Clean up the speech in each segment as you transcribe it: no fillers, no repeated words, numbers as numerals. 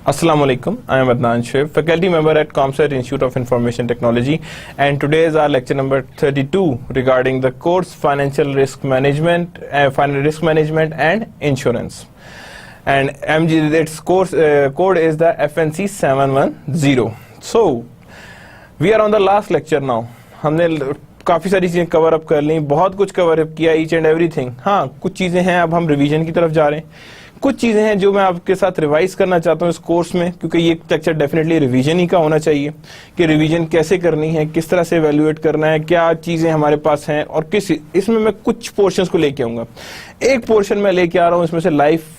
Assalamu alaikum. I am Adnan Shiv, faculty member at ComSat Institute of Information Technology, and today is our lecture number 32 regarding the course Financial Risk Management, and Insurance. And its course code is the FNC 710. So we are on the last lecture now. हमने काफ़ी सारी चीज़ें cover up कर ली, बहुत कुछ cover up किया, each and everything. हाँ, कुछ चीज़ें हैं, अब हम रिवीजन की तरफ जा रहे हैं. कुछ चीज़ें हैं जो मैं आपके साथ रिवाइज करना चाहता हूँ इस कोर्स में, क्योंकि ये लेक्चर डेफिनेटली रिवीजन ही का होना चाहिए कि रिवीजन कैसे करनी है, किस तरह से एवेल्युएट करना है, क्या चीज़ें हमारे पास हैं, और किस इसमें मैं कुछ पोर्शंस को लेके आऊँगा. एक पोर्शन मैं लेके आ रहा हूँ इसमें से लाइफ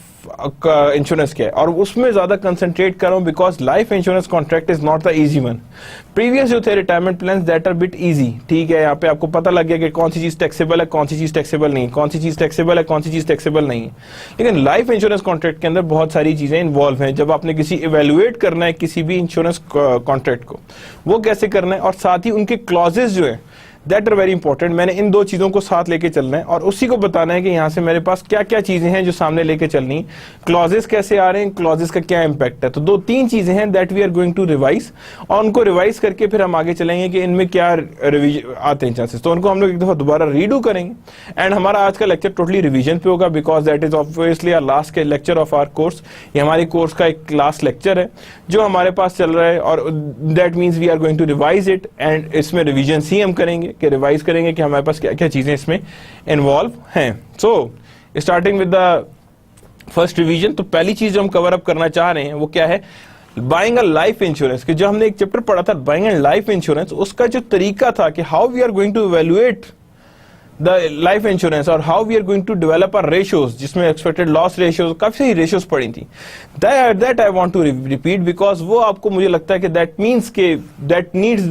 का इंश्योरेंस क्या है, और उसमें ज़्यादा कंसंट्रेट कर रहा हूँ because life insurance contract is not the easy one. Previous जो थे retirement plan that are bit easy, ठीक है. यहाँ पे आपको पता लग गया कि कौन सी चीज़ टैक्सेबल है, कौन सी चीज़ टैक्सेबल नहीं, कौन सी चीज़ टैक्सेबल है, कौन सी चीज़ टैक्सेबल नहीं है. लेकिन लाइफ इंश्योरेंस कॉन्ट्रैक्ट के अंदर बहुत सारी चीज़ें इन्वॉल्व हैं. जब आपने किसी इवेल्युएट करना है किसी भी इंश्योरेंस कॉन्ट्रैक्ट को, वो कैसे करना है, और साथ ही उनके क्लॉजेज जो है दैट आर वेरी इंपॉर्टेंट. मैंने इन दो चीज़ों को साथ लेके चलना है और उसी को बताना है कि यहाँ से मेरे पास क्या क्या चीज़ें हैं जो सामने लेके चलनी. क्लॉजेस कैसे आ रहे हैं, क्लॉजेस का क्या इंपैक्ट है. तो दो तीन चीज़ें हैं that we are going to revise, और उनको रिवाइज करके फिर हम आगे चलेंगे कि इनमें क्या आते हैं चांसेस. तो उनको हम लोग एक दफ़ा दोबारा रीडू करेंगे. एंड हमारा आज का लेक्चर टोटली रिविजन पे होगा because that is obviously our last lecture of our course. ये हमारे कोर्स का एक लास्ट लेक्चर है जो हमारे पास चल रहा है, और that means we are going to revise it. And इसमें रिविजन ही हम करेंगे कि रिवाइज करेंगे कि हमारे पास क्या क्या चीजें इसमें इन्वॉल्व हैं. So starting with the first revision, तो पहली चीज जो हम कवर अप करना चाह रहे हैं वो क्या है, बाइंग अ लाइफ इंश्योरेंस. कि जो हमने एक चैप्टर पढ़ा था बाइंग एंड लाइफ इंश्योरेंस, उसका जो तरीका था कि how we are going to evaluate the life insurance और how we are going to develop our ratios, जिसमें एक्सपेक्टेड लॉस रेशियोज, काफी सारी रेशियोज पड़ी थी. That I want to repeat because वो आपको, मुझे लगता है कि दैट मीन्स के that needs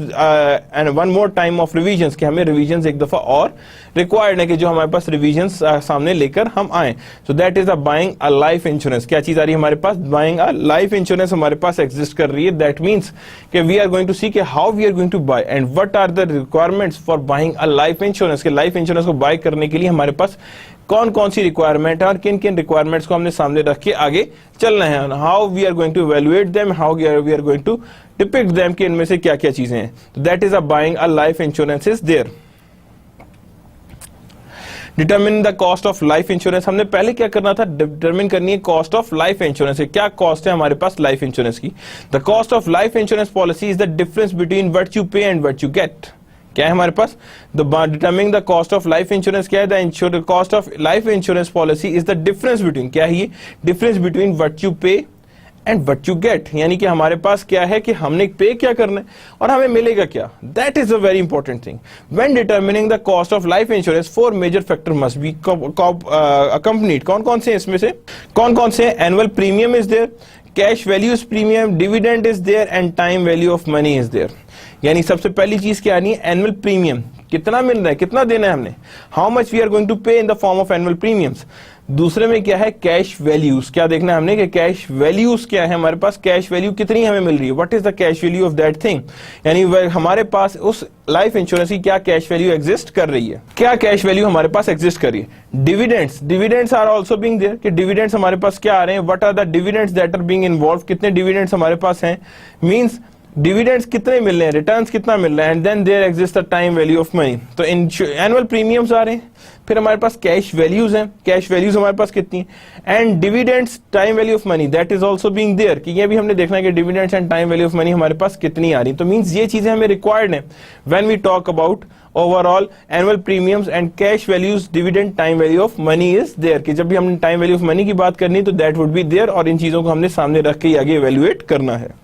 and one more time of revisions, कि हमें रिविजन्स एक दफा और रिक्वायर्ड है कि जो हमारे पास रिविजन्स सामने लेकर हम आए. So that is a buying a life insurance. क्या चीज आ रही है हमारे पास, बाइंग अ लाइफ इंश्योरेंस हमारे पास एग्जिस्ट कर रही है. दैट मीन्स कि we are going to see कि how we are going to buy and what are the requirements for buying a life insurance. के लाइफ इंश्योरेंस को बाय करने के लिए हमारे पास कौन कौन सी रिक्वायरमेंट है और किन किन रिक्वायरमेंट्स को हमने सामने रख के आगे चलना है. How we are going to evaluate them, how we are going to depict them, कि इनमें से क्या क्या चीजें हैं. That is a buying a life insurance is there. Determine the cost of life insurance. हमने पहले क्या करना था, डिटरमिन करनी है कॉस्ट ऑफ लाइफ इंश्योरेंस. क्या कॉस्ट है हमारे पास लाइफ इंश्योरेंस की. The cost of life insurance policy is the difference between what you pay and what you get. क्या है हमारे पास, the determining the cost of life insurance क्या है, the cost of life insurance policy is the difference between, क्या है ये, difference between what you pay and what you get. यानी कि हमारे पास क्या है कि हमने पे क्या करना है और हमें मिलेगा क्या. That is a very important thing when determining the cost of life insurance. 4 major factor must be accompanied. कौन कौन से इसमें से, कौन कौन से, annual premium is there, cash values premium, dividend is there and time value of money is there. यानी सबसे पहली चीज क्या आनी है, एनुअल प्रीमियम. कितना मिल रहा है, कितना देना है हमने, how much we are going to pay in the form of annual premiums. दूसरे में क्या है, कैश वैल्यूज. क्या देखना है हमने कि कैश वैल्यूज क्या है हमारे पास, कैश वैल्यू कितनी हमें मिल रही है, what is the cash value of that thing. यानी हमारे पास उस लाइफ इंश्योरेंस की क्या कैश वैल्यू एग्जिस्ट कर रही है, क्या कैश वैल्यू हमारे पास एग्जिस्ट कर रही है. Dividends, dividends are also being there, कि डिविडेंड्स हमारे पास क्या आ रहे हैं, what are the dividends that are being involve. कितने डिविडेंड्स हमारे पास हैं, मींस डिविडेंड्स कितने मिल रहे हैं, रिटर्न्स कितना मिल रहा है, and then there exist the time value of money. तो एनुअल प्रीमियम्स आ रहे हैं, फिर हमारे पास कैश वैल्यूज हैं, कैश वैल्यूज हमारे पास कितनी है, and dividends time value of money that is also being there, कि ये भी हमने देखना है कि dividends and time value of money हमारे पास कितनी आ रही. तो मींस ये चीजें हमें रिक्वायर्ड है when we talk about overall annual premiums and cash values, dividend, time value of money is there. कि जब भी हमने टाइम वैल्यू ऑफ मनी की बात करनी तो दैट वुड बी देयर, और इन चीजों को हमने सामने रख के आगे इवैल्यूएट करना है.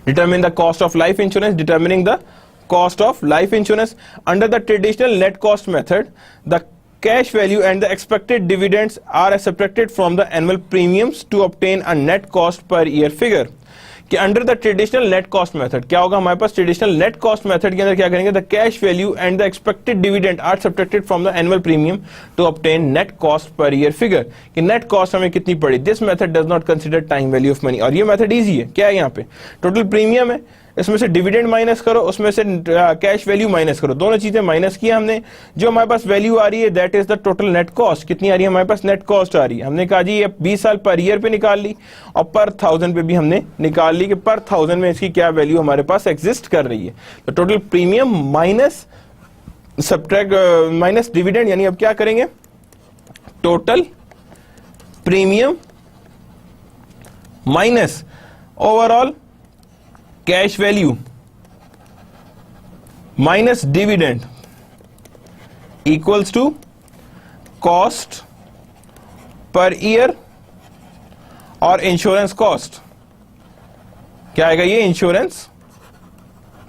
Determine the cost of life insurance. Determining the cost of life insurance under the traditional net cost method, the cash value and the expected dividends are subtracted from the annual premiums to obtain a net cost per year figure. कि under the traditional net cost method क्या होगा हमारे पास, traditional net cost method के अंदर क्या करेंगे, the cash value and the expected dividend are subtracted from the annual premium to obtain net cost per year figure, कि नेट कॉस्ट हमें कितनी पड़ी। This method does not consider time value of money, और ये मेथड इजी है। क्या है यहाँ पे, टोटल प्रीमियम है, इसमें से डिविडेंड माइनस करो, उसमें से कैश वैल्यू माइनस करो, दोनों चीजें माइनस किया हमने, जो हमारे पास वैल्यू आ रही है that is the total net cost. कितनी आ रही है हमारे पास, नेट कॉस्ट आ रही है। हमने कहा जी ये 20 साल पर ईयर पे निकाल ली, और पर 1000 पे भी हमने निकाल ली कि पर 1000 में इसकी क्या वैल्यू हमारे पास एग्जिस्ट कर रही है। तो total premium minus subtract minus dividend, यानी अब क्या करेंगे, total premium minus overall cash value minus dividend equals to cost per year और इंश्योरेंस कॉस्ट। क्या आएगा ये, इंश्योरेंस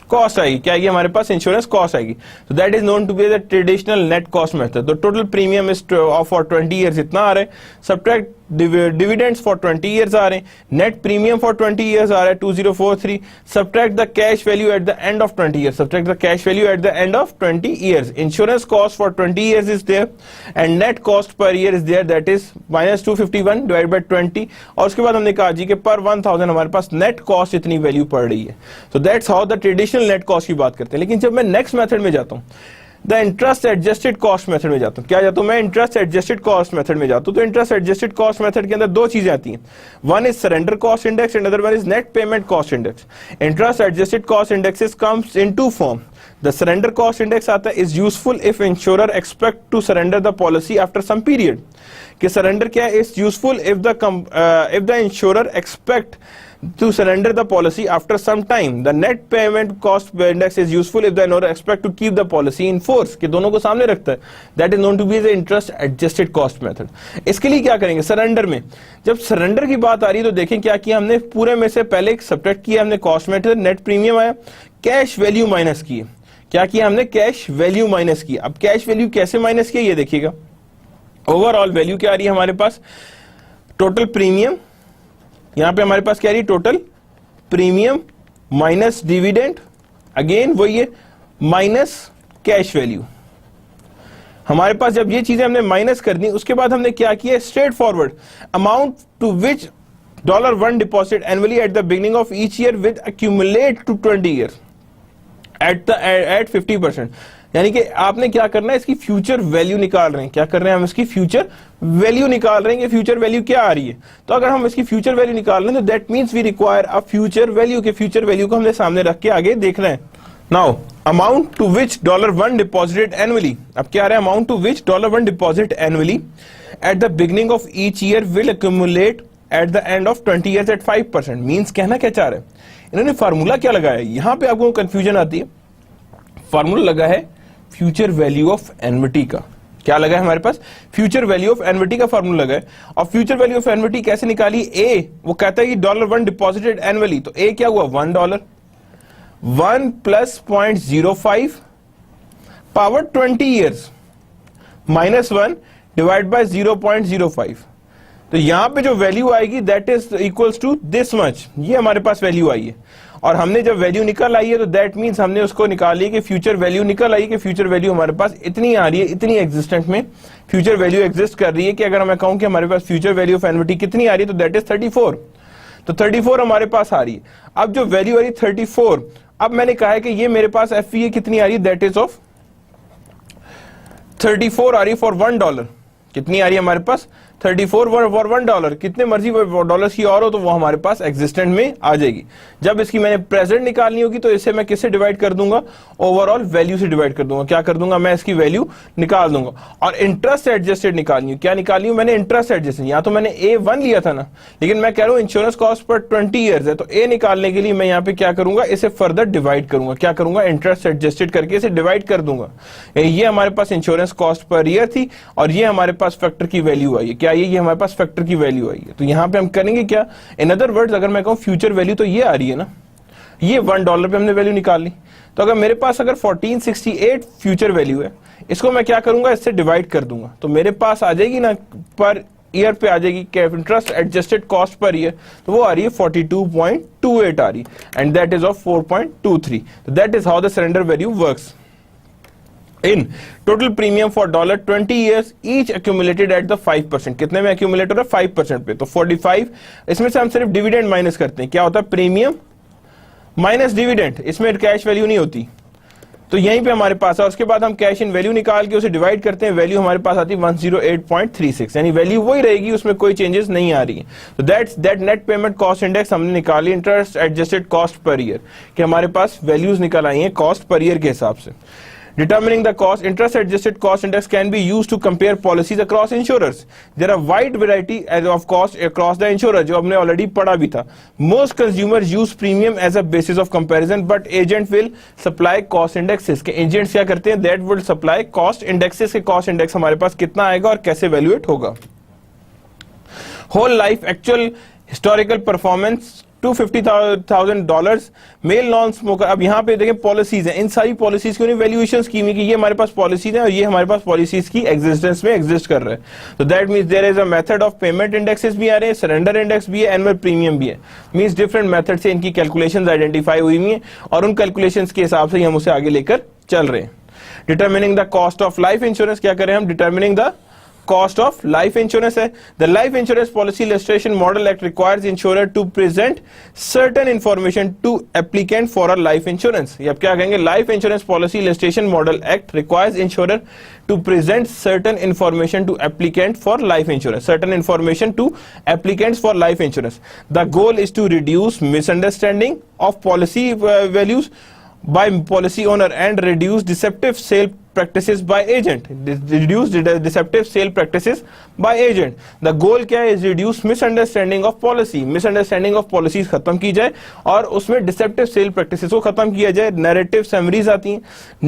कॉस्ट आएगी। क्या आएगी हमारे पास, इंश्योरेंस कॉस्ट आएगी। तो that is known to be the traditional net cost method. तो total premium is for 20 years इतना आ रहा है, सब्ट्रैक्ट डिविडेंड्स फॉर 20 ईयर्स आ रहे हैं, नेट प्रीमियम फॉर 20 ईयर्स आ रहा है 2043, subtract the cash value at the end of 20 years, subtract the cash value at the end of 20 years, insurance cost for 20 years is there and net cost per year is there that is -251 divide by 20, और उसके बाद हमने कहा जी कि पर 1000 हमारे पास net cost इतनी value पड़ रही है। So that's how the traditional net cost की बात करते हैं। लेकिन जब मैं नेक्स्ट मेथड में जाता हूं, the interest adjusted cost method में जाता हूं, क्या जाता हूं मैं, इंटरेस्ट एडजस्टेड कॉस्ट मेथड में जाता हूं। तो इंटरेस्ट एडजस्टेड कॉस्ट मेथड के अंदर दो चीजें आती हैं, one is surrender cost index and other one is net payment cost index. Interest adjusted cost indexes comes in two form. The surrender cost index आता है is useful if insurer expect to surrender the policy after some period, कि सरेंडर क्या है, is useful if the insurer expect to surrender the policy after some time. The net payment cost index is useful if the insurer expect to keep the policy in force, कि दोनों को सामने रखता है। That is known to be the interest adjusted cost method. इसके लिए क्या करेंगे, सरेंडर में जब सरेंडर की बात आ रही है तो देखें क्या किया हमने, पूरे में से पहले सब्ट्रैक्ट किया हमने कॉस्ट मेथड, नेट प्रीमियम आया, कैश वैल्यू माइनस किए। क्या किया हमने, कैश वैल्यू माइनस किया। अब कैश वैल्यू कैसे माइनस किया ये देखिएगा, ओवरऑल वैल्यू क्या आ रही है हमारे पास, टोटल प्रीमियम, यहां पे हमारे पास क्या रही, total premium minus dividend, again वही है, माइनस कैश वैल्यू। हमारे पास जब ये चीजें हमने माइनस कर दी, उसके बाद हमने क्या किया, straight forward amount to which $1 deposit annually at the beginning of each year with accumulate to 20 year at 50%। यानी कि आपने क्या करना है, इसकी फ्यूचर वैल्यू निकाल रहे हैं। क्या कर रहे हैं हम, इसकी फ्यूचर वैल्यू निकाल रहे हैं कि फ्यूचर वैल्यू क्या आ रही है। तो अगर हम इसकी फ्यूचर वैल्यू निकाल रहे हैं तो that means we require a future value, के फ्यूचर वैल्यू को हमने सामने रख के आगे देख रहे हैं। Now amount to which $1 deposited annually, अब क्या आ रहा है, amount to which $1 deposit annually at the beginning of each year will accumulate at the end of 20 years at 5%। Means कहना क्या चाह रहे हैं, इन्होंने फार्मूला क्या लगाया है, यहां पे आपको कंफ्यूजन आती है। फार्मूला लगा है फ्यूचर वैल्यू ऑफ एन्युटी का। क्या लगा है हमारे पास, फ्यूचर वैल्यू ऑफ एन्युटी का फार्मूला लगा है। और फ्यूचर वैल्यू ऑफ एन्युटी कैसे निकाली, ए वो कहता है कि $1 डिपॉजिटेड एनुअली, तो ए क्या हुआ, $1, 1 + 0.05 power 20 years minus 1 divide by 0.05। तो यहां पे जो वैल्यू आएगी that is equals to this much, ये हमारे पास वैल्यू आई है। और हमने जब वैल्यू निकल आई है तो दैट मींस हमने उसको निकाली कि फ्यूचर वैल्यू निकल आई कि फ्यूचर वैल्यू हमारे पास इतनी आ रही है, इतनी एग्जिस्टेंट में फ्यूचर वैल्यू एग्जिस्ट कर रही है कि अगर मैं कहूं कि हमारे पास फ्यूचर वैल्यू ऑफ एन्युटी कितनी आ रही है तो दैट इज 34। तो 34 हमारे पास आ रही है। अब जो वैल्यू आ रही है 34, अब मैंने कहा है कि ये मेरे पास एफवीए कितनी आ रही है, दैट इज ऑफ 34 आ रही है फॉर $1। कितनी आ रही है हमारे पास, 34 फॉर $1। कितने मर्जी डॉलर्स की और हो तो वो हमारे पास एग्जिस्टेंट में आ जाएगी। जब इसकी मैंने प्रेजेंट निकालनी होगी तो इसे मैं किससे डिवाइड कर दूंगा, ओवरऑल वैल्यू से डिवाइड कर दूंगा। क्या कर दूंगा, मैं इसकी वैल्यू निकाल दूंगा। और इंटरेस्ट एडजस्टेड निकालनी है, क्या निकालनी है मैंने, इंटरेस्ट एडजस्टेड। यहाँ तो मैंने A1 लिया था ना, लेकिन मैं कह रहा हूँ इंश्योरेंस कॉस्ट पर 20 ईयर्स है, तो ए निकालने के लिए मैं यहाँ पे क्या करूंगा, इसे फर्दर डिवाइड करूंगा। क्या करूंगा, इंटरेस्ट एडजस्टेड करके इसे डिवाइड कर दूंगा। ये हमारे पास इंश्योरेंस कॉस्ट पर ईयर थी और ये हमारे पास फैक्टर की वैल्यू आई है। क्या ये हमारे पास फैक्टर की वैल्यू आई है। तो यहां पे हम करेंगे क्या, इन अदर वर्ड्स अगर मैं कहूं फ्यूचर वैल्यू तो ये आ रही है ना, ये $1 पे हमने वैल्यू निकाल ली। तो अगर मेरे पास अगर 1468 फ्यूचर वैल्यू है, इसको मैं क्या करूंगा, इससे डिवाइड कर दूंगा। तो मेरे पास आ जाएगी ना पर ईयर पे आ जाएगी, interest adjusted cost per year, तो वो आ रही है 42.28 आ रही, and that is of 4.23. That is how the surrender value works. In total premium for $20 years each accumulated at the 5%. कितने में accumulate हो रहा है? 5% पे. तो 45, इसमें से हम सिर्फ डिविडेंड माइनस करते हैं. क्या होता है? Premium minus dividend. इसमें कैश वैल्यू नहीं होती, तो यहीं पे हमारे पास है. उसके बाद हम कैश इन वैल्यू निकाल के उसे डिवाइड करते हैं. वैल्यू हमारे पास आती है 108.36, यानी वैल्यू वही रहेगी, उसमें कोई चेंजेस नहीं आ रही है. तो that net payment cost index हमने निकाली interest adjusted cost per year, कि हमारे पास वैल्यूज निकल आई हैं कॉस्ट पर ईयर के हिसाब से. Determining the cost, interest adjusted cost index can be used to compare policies across insurers. There are wide variety of cost across the insurer, जो हमने already पढ़ा भी था. Most consumers use premium as a basis of comparison, but agent will supply cost indexes. के agents क्या करते हैं? That will supply cost indexes. के cost index हमारे पास कितना आएगा और कैसे evaluate होगा. Whole life actual historical performance $250,000 male non smoker. अब यहाँ पे देखें पॉलिसीज हैं, इन सारी पॉलिसीज की वैल्यूएशन स्कीम है कि ये हमारे पास पॉलिसीज हैं और ये हमारे पास पॉलिसीज की एग्जिस्टेंस में एग्जिस्ट कर रहे हैं. तो that means there is a method of payment indexes भी आ रहे हैं, सरेंडर इंडेक्स भी है, एनुअल प्रीमियम भी है. मींस डिफरेंट मेथड से इनकी कैलकुलेशंस आइडेंटिफाई हुई हुई हैं और उन कैलकुलेशंस के हिसाब से ही हम उसे आगे लेकर चल रहे हैं. Determining the cost of life insurance, क्या करें हम? Determining the cost of life insurance है. The Life Insurance Policy Illustration Model Act requires insurer to present certain information to applicant for a life insurance. ये अब क्या कहेंगे? Life Insurance Policy Illustration Model Act requires insurer to present certain information to applicant for life insurance. Certain information to applicants for life insurance. The goal is to reduce misunderstanding of policy values by policy owner and reduce deceptive sale practices by agent. Reduce deceptive sale practices by agent. The goal क्या है? Reduce misunderstanding of policy. Misunderstanding of policies खत्म की जाए और उसमें deceptive sale practices को खत्म किया जाए. Narrative summaries आती हैं.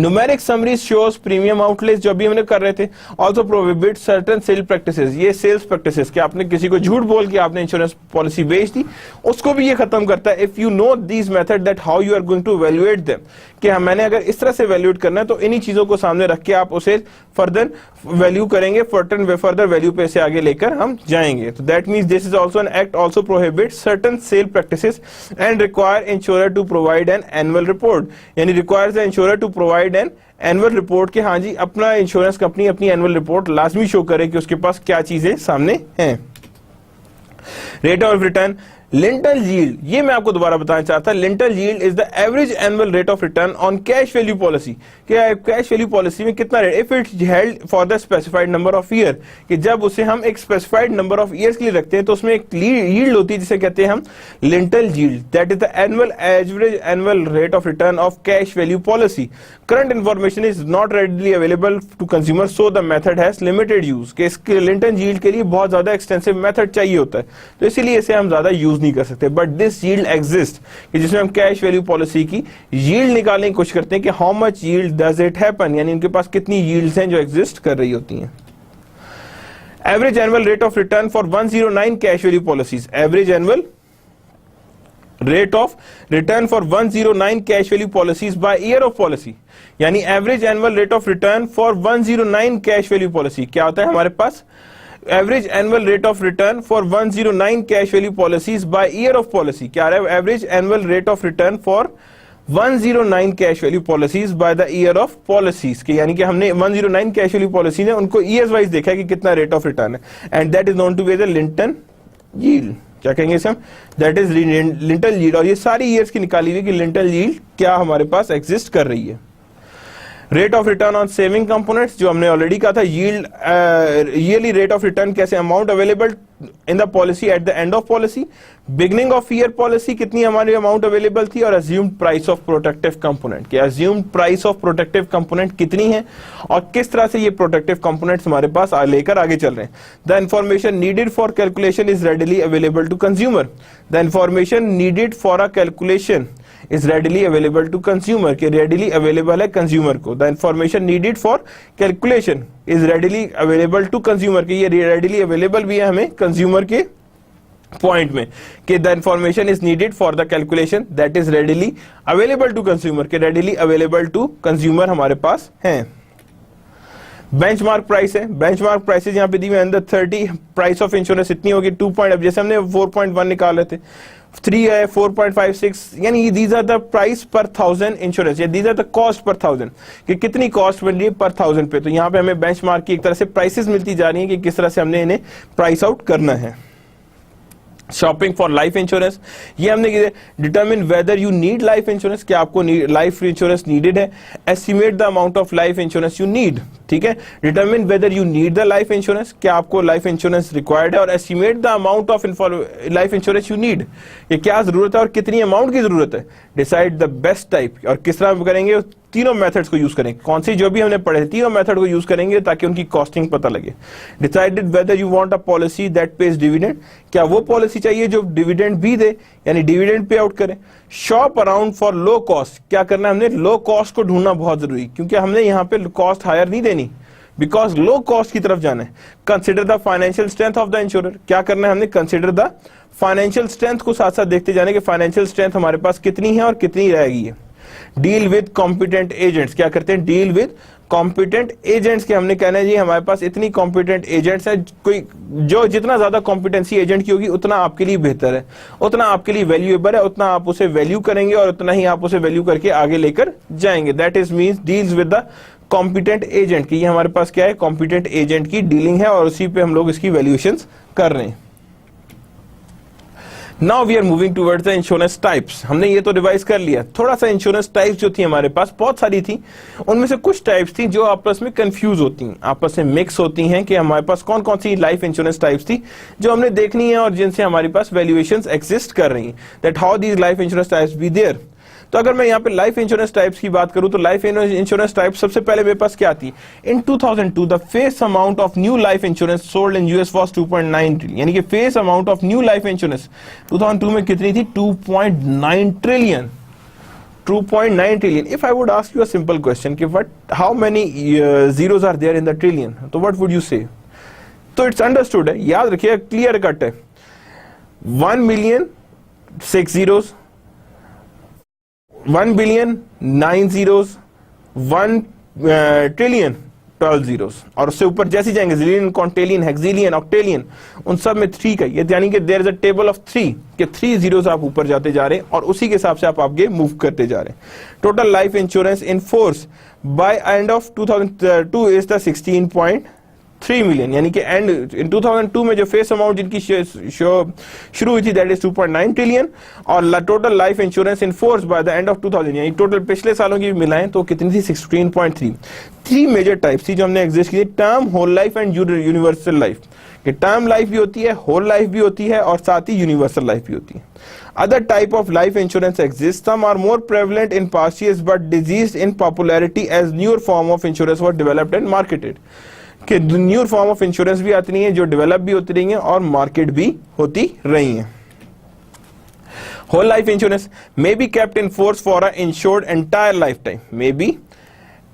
Numeric summaries shows premium outlays, जो अभी हमने कर रहे थे. Also prohibit certain sale practices. ये sales practices कि आपने किसी को झूठ बोल के आपने इंश्योरेंस पॉलिसी बेच दी, उसको भी ये खत्म करता है. If you know these methods, that how you are going to evaluate them. कि मैंने अगर इस तरह से evaluate करना है तो इन्हीं चीजों को सामने रख के आप उसे फर्दर वैल्यू करेंगे, फर्दर वैल्यू पे से आगे लेकर हम जाएंगे. तो that means this is also an act also prohibits certain sale practices and require insurer to provide an annual report. यानी requires the insurer to provide an annual report कि हाँ जी अपना इंश्योरेंस कंपनी अपनी एनुअल रिपोर्ट लाजमी show करे कि उसके पास क्या चीजें सामने हैं. Rate of return, lintel yield, ये मैं आपको दोबारा बताना चाहता हूं. Lintel yield is the average annual rate of return on cash value policy. क्या कैश वैल्यू पॉलिसी में कितना rate? If it held for the specified number of year, कि जब उसे हम एक स्पेसिफाइड नंबर ऑफ ईयर्स के लिए रखते हैं तो उसमें एक यील्ड होती है जिसे कहते हैं हम Linton yield. That is the annual average annual rate of return of cash value policy. Current information is not readily available to consumer, so the method has limited use. कि इसके लिंटल यील्ड के लिए बहुत ज्यादा extensive method चाहिए होता है, तो इसीलिए इसे हम ज्यादा यूज नहीं कर सकते. बट दिस यील्ड एग्जिस्ट, कि जिसमें हम कैश वैल्यू पॉलिसी की यील्ड निकालने की कोशिश करते हैं कि how much yield does it happen, यानी इनके पास कितनी यील्ड्स हैं जो एग्जिस्ट कर रही होती हैं. Average annual rate of return for 109 cash value policies. Average annual rate of return for 109 cash value policies by year of policy, यानी average annual rate of return for 109 cash value policy. क्या होता है हमारे पास? Average annual rate of return for 109 cash value policies by year of policy. क्या है? Average annual rate of return for 109 cash value policies by the year of policies के, यानी कि हमने 109 कैश वैल्यू पॉलिसी ने उनको ईयर्स वाइज देखा है कि कितना रेट ऑफ रिटर्न है, and that is known to be the Linton yield. क्या कहेंगे इसे हम? That is Linton yield. और ये सारी ईयर्स की निकाली हुई कि लिंटल यील्ड क्या हमारे पास एग्जिस्ट कर रही है. Rate of return on saving components, जो हमने ऑलरेडी कहा था. Yield yearly rate of return कैसे? Amount available in the policy at the end of policy, beginning of year policy कितनी हमारी अमाउंट अवेलेबल थी, और assumed price of protective component. कि assumed price of protective component कितनी है और किस तरह से ये प्रोटेक्टिव कंपोनेंट्स हमारे पास लेकर आगे चल रहे हैं. The information needed for calculation is readily available to consumer. The information needed for a calculation is readily available to consumer, के readily available है consumer को. The information needed for calculation is readily available to consumer, के ये readily available भी है हमें consumer के point में, कि the information is needed for the calculation that is readily available to consumer, के readily available to consumer हमारे पास हैं. बेंचमार्क प्राइस है, बेंचमार्क प्राइसेस यहाँ पे दी हुई अंदर 30, प्राइस ऑफ इंश्योरेंस इतनी होगी 2 पॉइंट, अब जैसे हमने 4.1 निकाले थे, 3 है 4.56, यानी दीज आर द प्राइस पर 1000 इंश्योरेंस, या these are the cost per 1000, कि कितनी कॉस्ट बन रही है पर 1000 पे। तो यहाँ पे हमें बेंचमार्क की एक तरह से प्राइसेस मिलती जा रही है कि किस तरह से हमने इन्हें प्राइस आउट करना है। शॉपिंग फॉर लाइफ इंश्योरेंस, ये हमने determine whether you need life insurance, क्या आपको लाइफ इंश्योरेंस नीडेड है, estimate the amount of life insurance you need, ठीक है, determine whether you need the life insurance, क्या आपको लाइफ इंश्योरेंस रिक्वायर्ड है, और estimate the amount of life insurance you need, ये क्या जरूरत है और कितनी अमाउंट की जरूरत है, डिसाइड द बेस्ट टाइप, और किस तरह करेंगे, तीनों मेथड्स को यूज करेंगे, कौन सी जो भी हमने पढ़े तीनों मेथड को यूज करेंगे ताकि उनकी कॉस्टिंग पता लगे। Decided whether you want a policy that page dividend, क्या वो पॉलिसी चाहिए जो डिविडेंड भी दे, यानी डिविडेंड पे आउट करे। Shop around for low cost, क्या करना है हमने, लो कॉस्ट को ढूंढना बहुत जरूरी, क्योंकि हमने यहाँ पे कॉस्ट हायर नहीं देनी, बिकॉज लो कॉस्ट की तरफ जाना है। Consider the financial strength of the insurer, क्या करना है हमने, कंसिडर द फाइनेंशियल स्ट्रेंथ को साथ साथ देखते जाने कि फाइनेंशियल स्ट्रेंथ हमारे पास कितनी है और कितनी रहेगी। डील विद कॉम्पिटेंट एजेंट्स, क्या करते हैं, डील विद कॉम्पिटेंट एजेंट्स, के हमने कहना है जी हमारे पास इतनी कॉम्पिटेंट एजेंट्स है, कोई जो जितना ज्यादा कॉम्पिटेंसी एजेंट की होगी उतना आपके लिए बेहतर है, उतना आपके लिए वैल्यूएबल है, उतना आप उसे वैल्यू करेंगे और उतना ही आप उसे वैल्यू करके आगे लेकर जाएंगे। That is means deals with the competent agent की, ये हमारे पास क्या है, कॉम्पिटेंट एजेंट की डीलिंग है और उसी पे हम लोग इसकी वैल्यूएशंस कर रहे हैं। Now we are moving towards the insurance types, हमने ये तो रिवाइज कर लिया, थोड़ा सा इंश्योरेंस टाइप्स जो थी हमारे पास बहुत सारी थी, उनमें से कुछ टाइप्स थी जो आपस में कंफ्यूज होती हैं, आपस में मिक्स होती हैं कि हमारे पास कौन कौन सी लाइफ इंश्योरेंस टाइप्स थी जो हमने देखनी है और जिनसे हमारे पास वैल्यूएशंस एग्जिस्ट कर रही हैं, that how these life insurance types be there. तो अगर मैं यहाँ पे लाइफ इंश्योरेंस टाइप्स की बात करूं तो लाइफ इंश्योरेंस टाइप सबसे पहले मेरे पास क्या आती है, in 2002 the face amount of new life insurance sold in US was 2.9 trillion, यानी कि face amount of new life insurance 2002 में कितनी थी, 2.9 trillion, 2.9 trillion. If I would ask you a simple question कि what how many zeros are there in the trillion, तो what would you say, तो it's understood है, याद रखिए, clear cut है, 1 million 6 zeros, 1 billion 9 zeros, 1 trillion 12 zeros, और उससे ऊपर जैसे जाएंगे जिलियन, क्वांटिलियन, हेक्सिलियन, ऑक्टेलियन, उन सब में 3 का, ये यानी कि there is a table of 3 के 3 जीरोस आप ऊपर जाते जा रहे हैं और उसी के हिसाब से आप आगे मूव करते जा रहे हैं। Total life insurance in force by end of 2002 is the 16.3 million, यानी कि एंड इन 2002 में जो फेस अमाउंट जिनकी शुरू हुई थी दैट इज 2.9 ट्रिलियन, और total life insurance in force by the end of 2000, यानी टोटल पिछले सालों की मिलाएं तो कितनी थी, 16.3। 3 मेजर टाइप्स थी जो हमने एग्जिस्ट की थी, term, whole life and universal life, कि टर्म लाइफ भी होती है, होल लाइफ भी होती है और साथ ही यूनिवर्सल लाइफ भी होती है। Other type of life insurance exists. Some are more prevalent in past years but decreased in popularity as newer form of insurance were developed and marketed. कि न्यू फॉर्म ऑफ इंश्योरेंस भी आती रही है जो develop भी होती रही है और मार्केट भी होती रही है। Whole life insurance may be kept in force for a insured entire lifetime, may be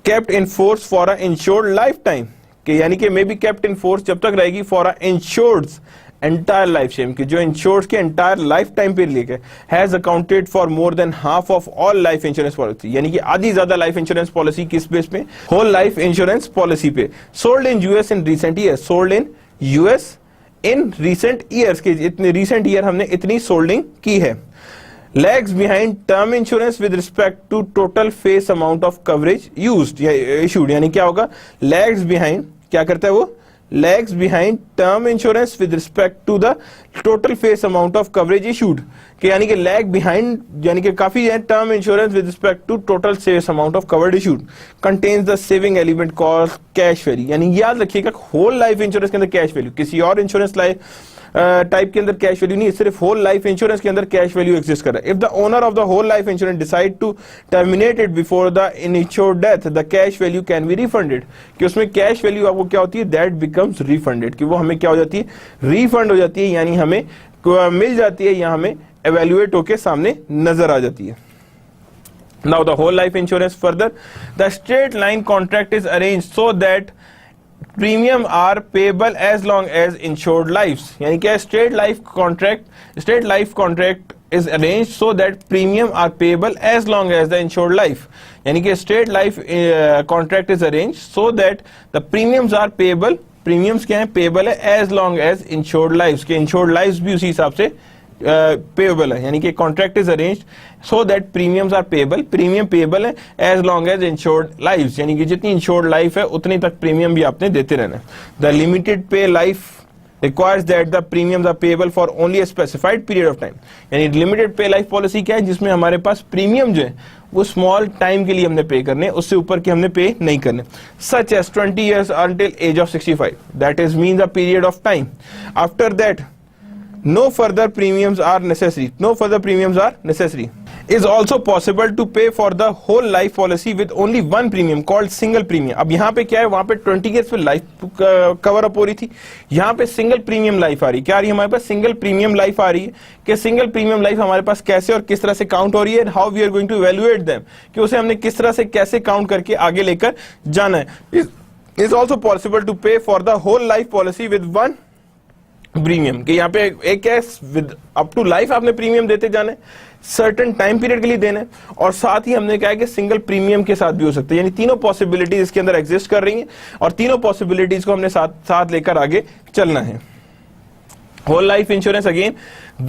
kept in force for a insured lifetime, यानी कि may be kept in force जब तक रहेगी for a insured entire lifetime, की जो insured के entire lifetime पे लेके has accounted for more than half of all life insurance policy, यानी कि आधी ज्यादा लाइफ इंश्योरेंस पॉलिसी किस बेस पे, होल लाइफ इंश्योरेंस पॉलिसी पे। Sold in US in recent years, sold in US in recent years, के इतने recent year हमने इतनी सोल्डिंग की है। Lags behind term insurance with respect to total face amount of coverage used या issued, यानी क्या होगा, लैग्स बिहाइंड, क्या करता है वो, lags behind term insurance with respect to the total face amount of coverage issued, कि यानी कि lag behind यानी कि काफी है term insurance with respect to total face amount of coverage issued, contains the saving element called cash value, यानी याद रखिएगा whole life insurance के अंदर cash value, किसी और insurance लाइफ टाइप के अंदर कैश वैल्यू नहीं, सिर्फ होल लाइफ इंश्योरेंस के अंदर कैश वैल्यू एग्जिस्ट कर रहा है। If the owner of the whole life insurance decide to terminate it before the initial death the cash value can be refunded, कि उसमें कैश वैल्यू आपको क्या होती है, दैट बिकम्स रिफंडेड, कि वो हमें क्या हो जाती है, रिफंड हो जाती है, यानी हमें मिल जाती है या हमें एवेल्युएट होकर सामने नजर आ जाती है। Now the whole life insurance further, the straight line contract is arranged so that premium are payable as long as insured life, यानी क्या straight life contract is arranged so that premium are payable as long as the insured life. यानी कि straight life contract is arranged so that the premiums are payable. Premiums क्या है? Payable है as long as insured lives. के insured lives भी उसी हिसाब से payable है. यानी कि contract is arranged so that premiums are payable. Premium payable है as long as insured lives. यानी कि जितनी insured life है उतनी तक premium भी आपने देते रहना है. The limited pay life requires that the premiums are payable for only a specified period of time. यानी लिमिटेड पे लाइफ पॉलिसी क्या है? जिसमें हमारे पास प्रीमियम जो है वो स्मॉल टाइम के लिए हमने पे करने, उससे ऊपर के हमने पे नहीं करने. Such as 20 years until age of 65. That is means a period of time. After that, no further premiums are necessary. No further premiums are necessary. Is also possible to pay for the whole life policy with only one premium called single premium. अब यहाँ पे क्या है? वहाँ पे 20 years पे life cover up हो रही थी, यहाँ पे सिंगल प्रीमियम लाइफ आ रही. क्या आ रही है हमारे पास? सिंगल प्रीमियम लाइफ आ रही है. कि सिंगल प्रीमियम लाइफ हमारे पास कैसे और किस तरह से काउंट हो रही है, how we are going to evaluate them, कि उसे हमने किस तरह से कैसे काउंट करके आगे लेकर जाना है. Is also possible to pay for the whole life policy with one premium. कि यहाँ पे एक है विद अप टू लाइफ आपने प्रीमियम देते जाना है, सर्टेन टाइम पीरियड के लिए देना है, और साथ ही हमने कहा कि सिंगल प्रीमियम के साथ भी हो सकते हैं. यानी तीनों पॉसिबिलिटीज इसके अंदर एग्जिस्ट कर रही हैं और तीनों पॉसिबिलिटीज को हमने साथ लेकर आगे चलना है. Whole life insurance again,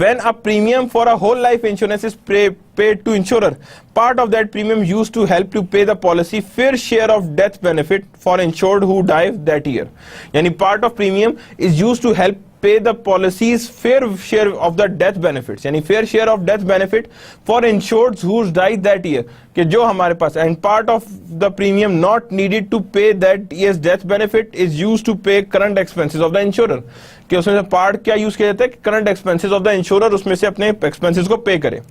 when a premium for a whole life insurance is paid to insurer, part of that premium used to help to pay the policy fair share of death benefit for insured who die that year. यानी part of premium is used to help pay the policy's fair share of the death benefits. यानी fair share of death benefit for insured who died that year. कि जो हमारे पास, and part of the premium not needed to pay that year's death benefit is used to pay current expenses of the insurer. कि उसमें से part क्या use किया जाता है? Current expenses of the insurer, उसमें से अपने एक्सपेंसेस को पे करे.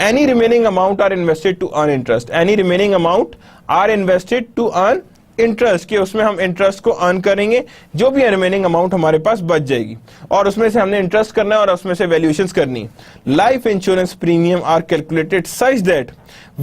Any remaining amount are invested to earn interest. Any remaining amount are invested to earn interest, के उसमें हम इंटरेस्ट को अर्न करेंगे, जो भी रिमेनिंग अमाउंट हमारे पास बच जाएगी और उसमें से हमने इंटरेस्ट करना है और उसमें से वैल्यूएशंस करनी है. Life insurance premium are calculated such that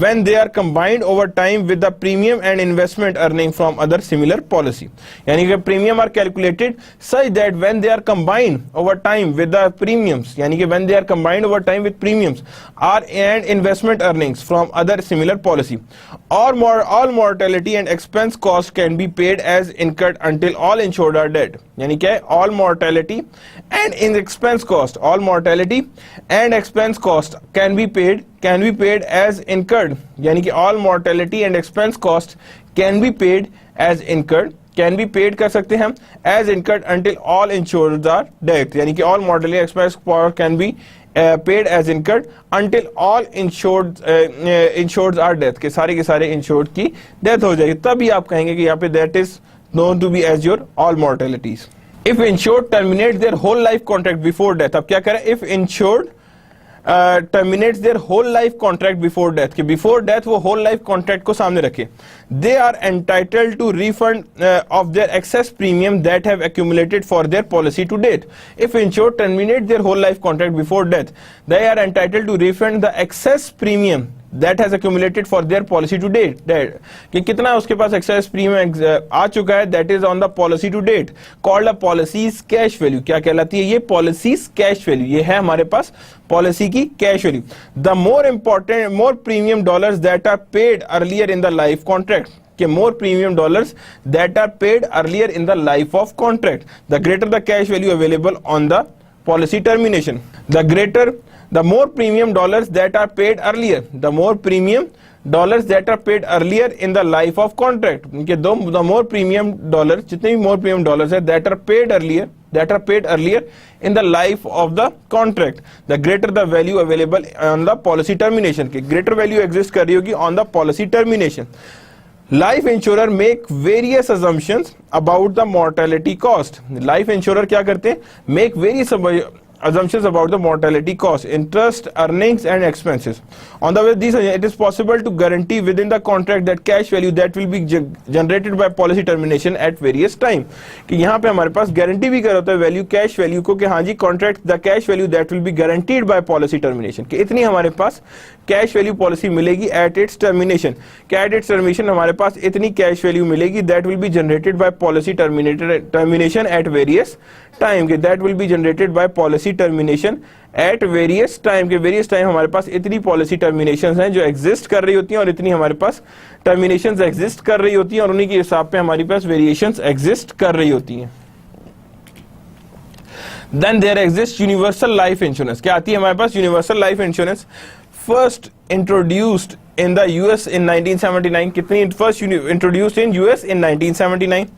when they are combined over time with the premium and investment earning from other similar policy. यानी कि premium are calculated such that when they are combined over time with the premiums, यानी कि when they are combined over time with premiums are and investment earnings from other similar policy, all mortality and expense cost can be paid as incurred until all insured are dead. यानी क्या है? all mortality and in expense cost, all mortality and expense cost can be paid as incurred. यानी कि all mortality and expense cost can be paid as incurred, can be paid कर सकते हैं हम as incurred until all insured are dead. यानी कि all mortality and expense cost can be paid as incurred until all insured are dead. कि सारे के सारे insured की death हो जाएगी, तभी आप कहेंगे कि यहाँ पे that is known to be as your all mortalities. If insured terminates their whole life contract before death, अब क्या करें? If insured terminates their whole life contract before death, कि before death वो whole life contract को सामने रखे, they are entitled to refund of their excess premium that have accumulated for their policy to date. If insured terminates their whole life contract before death, they are entitled to refund the excess premium that has accumulated for their policy to date. कि कितना उसके पास excess premium आ चुका है, that is on the policy to date, called a policy's cash value. क्या कहलाती है ये? policy's cash value. ये है हमारे पास policy की cash value. The more premium dollars that are paid earlier in the life contract, कि more premium dollars that are paid earlier in the life of contract, the greater the cash value available on the policy termination. The more premium dollars that are paid earlier, the more premium dollars that are paid earlier in the life of contract. The more premium dollars, जितने भी more premium dollars है that are paid earlier in the life of the contract, the greater the value available on the policy termination. कि greater value exist कर रही होगी on the policy termination. Life insurer make various assumptions about the mortality cost. Life insurer क्या करते हैं? Make various assumptions about the mortality cost, interest, earnings and expenses. On the way these, it is possible to guarantee within the contract that cash value that will be generated by policy termination at various time. कि यहाँ पे हमारे पास guarantee भी कर होता है value, cash value को, कि हाँ जी contract the cash value that will be guaranteed by policy termination, कि इतनी हमारे पास कैश वैल्यू पॉलिसी मिलेगी एट इट्स टर्मिनेशन, क्या एट इट्स टर्मिनेशन हमारे पास इतनी कैश वैल्यू मिलेगी, that will be generated by policy termination at various time, के that will be generated by policy termination at various time, के various time हमारे पास इतनी पॉलिसी टर्मिनेशंस हैं जो एग्जिस्ट कर रही होती हैं और इतनी हमारे पास टर्मिनेशंस एग्जिस्ट कर रही होती हैं और उन्हीं के हिसाब पे हमारे पास वेरिएशंस एग्जिस्ट कर रही होती हैं। Then there exists universal life insurance. क्या आती है हमारे पास universal life insurance? First introduced in the US in 1979. कितनी first introduced in US in 1979.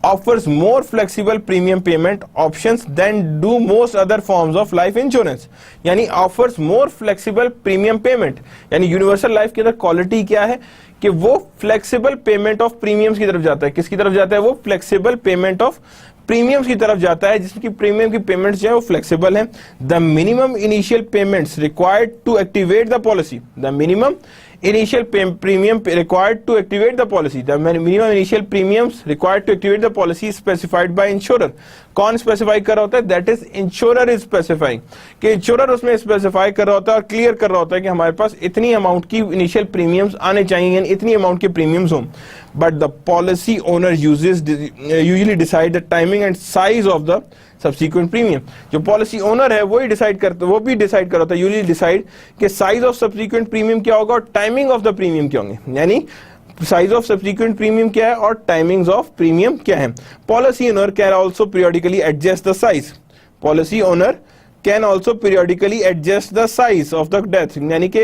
Offers more flexible premium payment options than do most other forms of life insurance. यानी offers more flexible premium payment. यानी universal life की अंदर quality क्या है कि वो flexible payment of premiums की तरफ जाता है। किसकी तरफ जाता है वो? flexible payment of प्रीमियम्स की तरफ जाता है, जिसकी प्रीमियम की पेमेंट्स जो है वो फ्लेक्सिबल है। The minimum initial payments required to activate the policy, the minimum initial premium required to activate the policy, the minimum initial premiums required to activate the policy is specified by insurer. कौन specify कर रहा होता है? That is insurer is specifying, कि insurer उसमें specify कर रहा होता है और क्लियर कर रहा होता है कि हमारे पास इतनी अमाउंट की इनिशियल प्रीमियम्स आने चाहिए, यानी इतनी अमाउंट के प्रीमियम्स हों, but the policy owner usually decide the timing and size of the subsequent premium. जो पॉलिसी ओनर है वो ही डिसाइड करता है, वो भी डिसाइड कर रहा है यूजुअली डिसाइड कि साइज ऑफ सब्सिक्वेंट प्रीमियम क्या होगा और टाइमिंग ऑफ द प्रीमियम क्या होंगे, यानी साइज ऑफ सब्सिक्वेंट प्रीमियम क्या है और टाइमिंग्स ऑफ प्रीमियम क्या है। Policy owner can also periodically adjust the size, policy owner can also periodically adjust the size of the death, यानी कि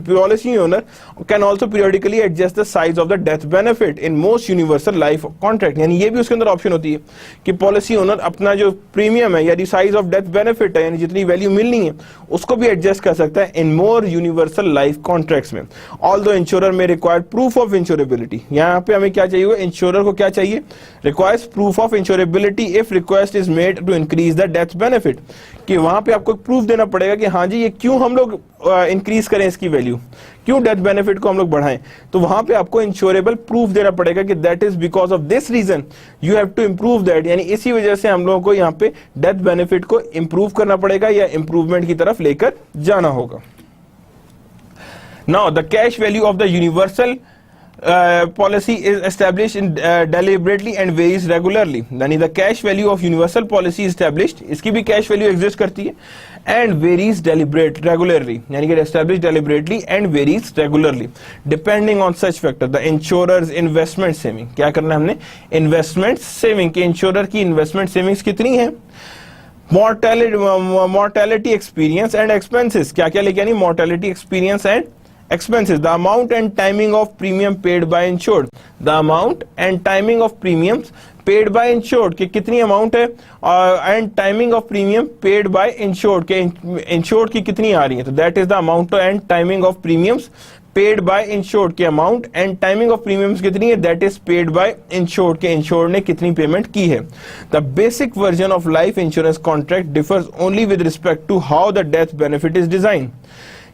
policy owner can also periodically adjust the size of the death benefit in most universal life contract, यानी ये भी उसके अंदर option होती है कि पॉलिसी ओनर अपना जो प्रीमियम है यानी साइज ऑफ डेथ बेनिफिट है यानी जितनी वैल्यू मिलनी है उसको भी एडजस्ट कर सकता है in more universal life contracts में। Although insurer may require proof of insurability, यहाँ पे हमें क्या चाहिए, इंश्योरर को क्या चाहिए, requires proof of insurability if request is made to increase the death benefit, कि वहां पे आपको प्रूफ देना पड़ेगा कि हाँ जी ये क्यों हम लोग इंक्रीज करें इसकी वैल्यू, क्यों डेथ बेनिफिट को हम लोग बढ़ाएं, तो वहां पे आपको इंश्योरेबल प्रूफ देना पड़ेगा कि that is because of this reason you have to improve that, यानी इसी वजह से हम लोगों को यहाँ पे डेथ बेनिफिट को इंप्रूव करना पड़ेगा या इंप्रूवमेंट की तरफ लेकर जाना होगा। Now the cash value of the universal policy is established in, deliberately and varies regularly, यानी the cash value of universal policy is established, इसकी भी cash value exist करती है, and varies regularly, यानी कि established deliberately and varies regularly depending on such factor, the insurer's investment saving, क्या करना है हमने, investment saving, कि insurer की investment savings कितनी है, mortality experience and expenses, क्या क्या लेके यानी mortality experience and expenses, the amount and timing of premium paid by insured, the amount and timing of premiums paid by insured, कि कितनी अमाउंट है and timing of premium paid by insured, के insured की कितनी आ रही है, तो that is the amount and timing of premiums paid by insured, के amount and timing of premiums कितनी है, that is paid by insured, के insured ने कितनी पेमेंट की है। The basic version of life insurance contract differs only with respect to how the death benefit is designed,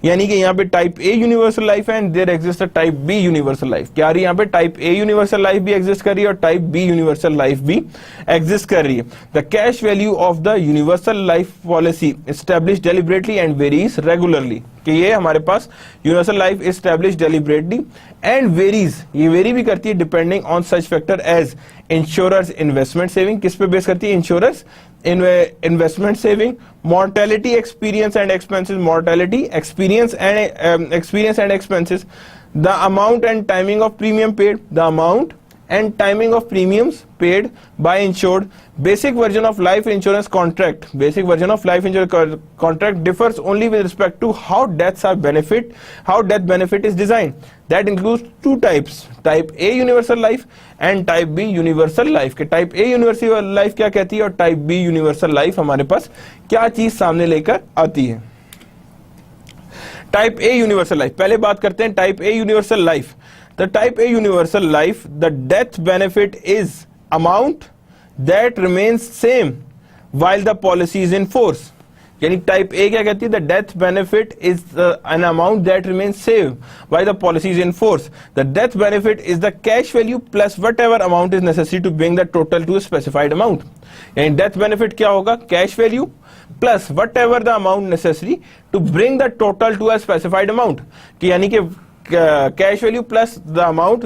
यानी कि यहाँ पे टाइप ए यूनिवर्सल लाइफ है and there exist a type B universal life, क्या रही है यहाँ पे टाइप ए यूनिवर्सल लाइफ भी एग्जिस्ट कर रही है और टाइप बी यूनिवर्सल लाइफ भी एग्जिस्ट कर रही है। The cash value of the universal life policy establish deliberately and varies regularly, कि ये हमारे पास universal life establish deliberately and varies, ये वेरी भी करती है depending on such factor as insurers investment saving, किस पे बेस करती है, insurers investment saving, mortality experience and expenses, mortality experience and expenses, the amount and timing of premium paid, the amount and timing of premiums paid by insured. Basic version of life insurance contract, basic version of life insurance contract differs only with respect to how death benefit is designed. That includes two types, type A universal life and type B universal life, के type A universal life क्या कहती है और type B universal life हमारे पास क्या चीज सामने लेकर आती है। टाइप ए यूनिवर्सल लाइफ, पहले बात करते हैं type A universal life. The type A universal life, the death benefit is amount that remains same while the policy is in force, यानी टाइप ए क्या कहती है, the death benefit is an amount that remains same while the policy is in force. The death benefit is the cash value plus whatever amount is necessary to bring the total to specified amount, यानी death benefit क्या होगा, cash value plus whatever the amount necessary to bring the total to a specified amount, कि यानी कि cash value plus the amount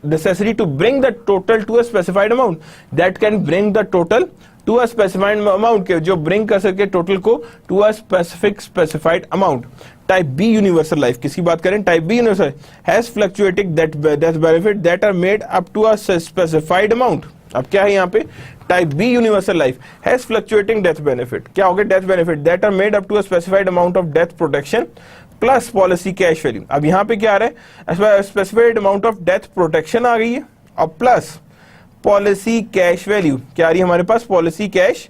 necessary to bring the total to a specified amount that can bring the total to a specified amount, के जो bring कर सके total को to a specified amount. Type B universal life, किसकी बात करें? Type B universal has fluctuating death benefit that are made up to a specified amount. अब क्या है यहाँ पे? Type B universal life has fluctuating death benefit, क्या हो गया? Death benefit that are made up to a specified amount of death protection plus policy cash value. अब यहाँ पे क्या आ रहा है? Specified amount of death protection आ गई है और प्लस पॉलिसी कैश वैल्यू क्या आ रही है हमारे पास? पॉलिसी कैश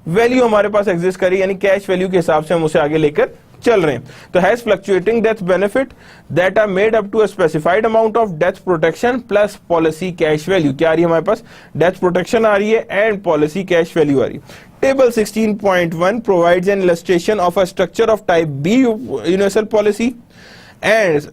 वैल्यू हमारे पास एग्जिस्ट करी, यानी कैश वैल्यू के हिसाब से हम उसे आगे लेकर चल रहे हैं। तो has fluctuating death benefit that are made up to a specified amount of death protection plus policy cash value, क्या आ रही है हमारे पास? डेथ प्रोटेक्शन आ रही है एंड पॉलिसी कैश वैल्यू आ रही है। Table 16.1 provides an illustration of a structure of type B universal policy, and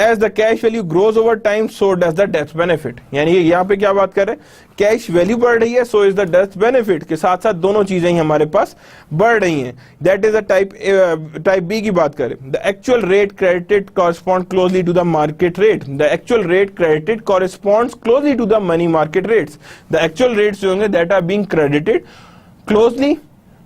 as the cash value grows over time, so does the death benefit। यानी यहाँ पे क्या बात कर रहे हैं? कैश वैल्यू बढ़ रही है, so is the death benefit, के साथ साथ दोनों चीजें ही हमारे पास बढ़ रही हैं। That is a type B की बात करें। The actual rate credited corresponds closely to the market rate। The actual rate credited corresponds closely to the money market rates। The actual rates जो होंगे that are being credited closely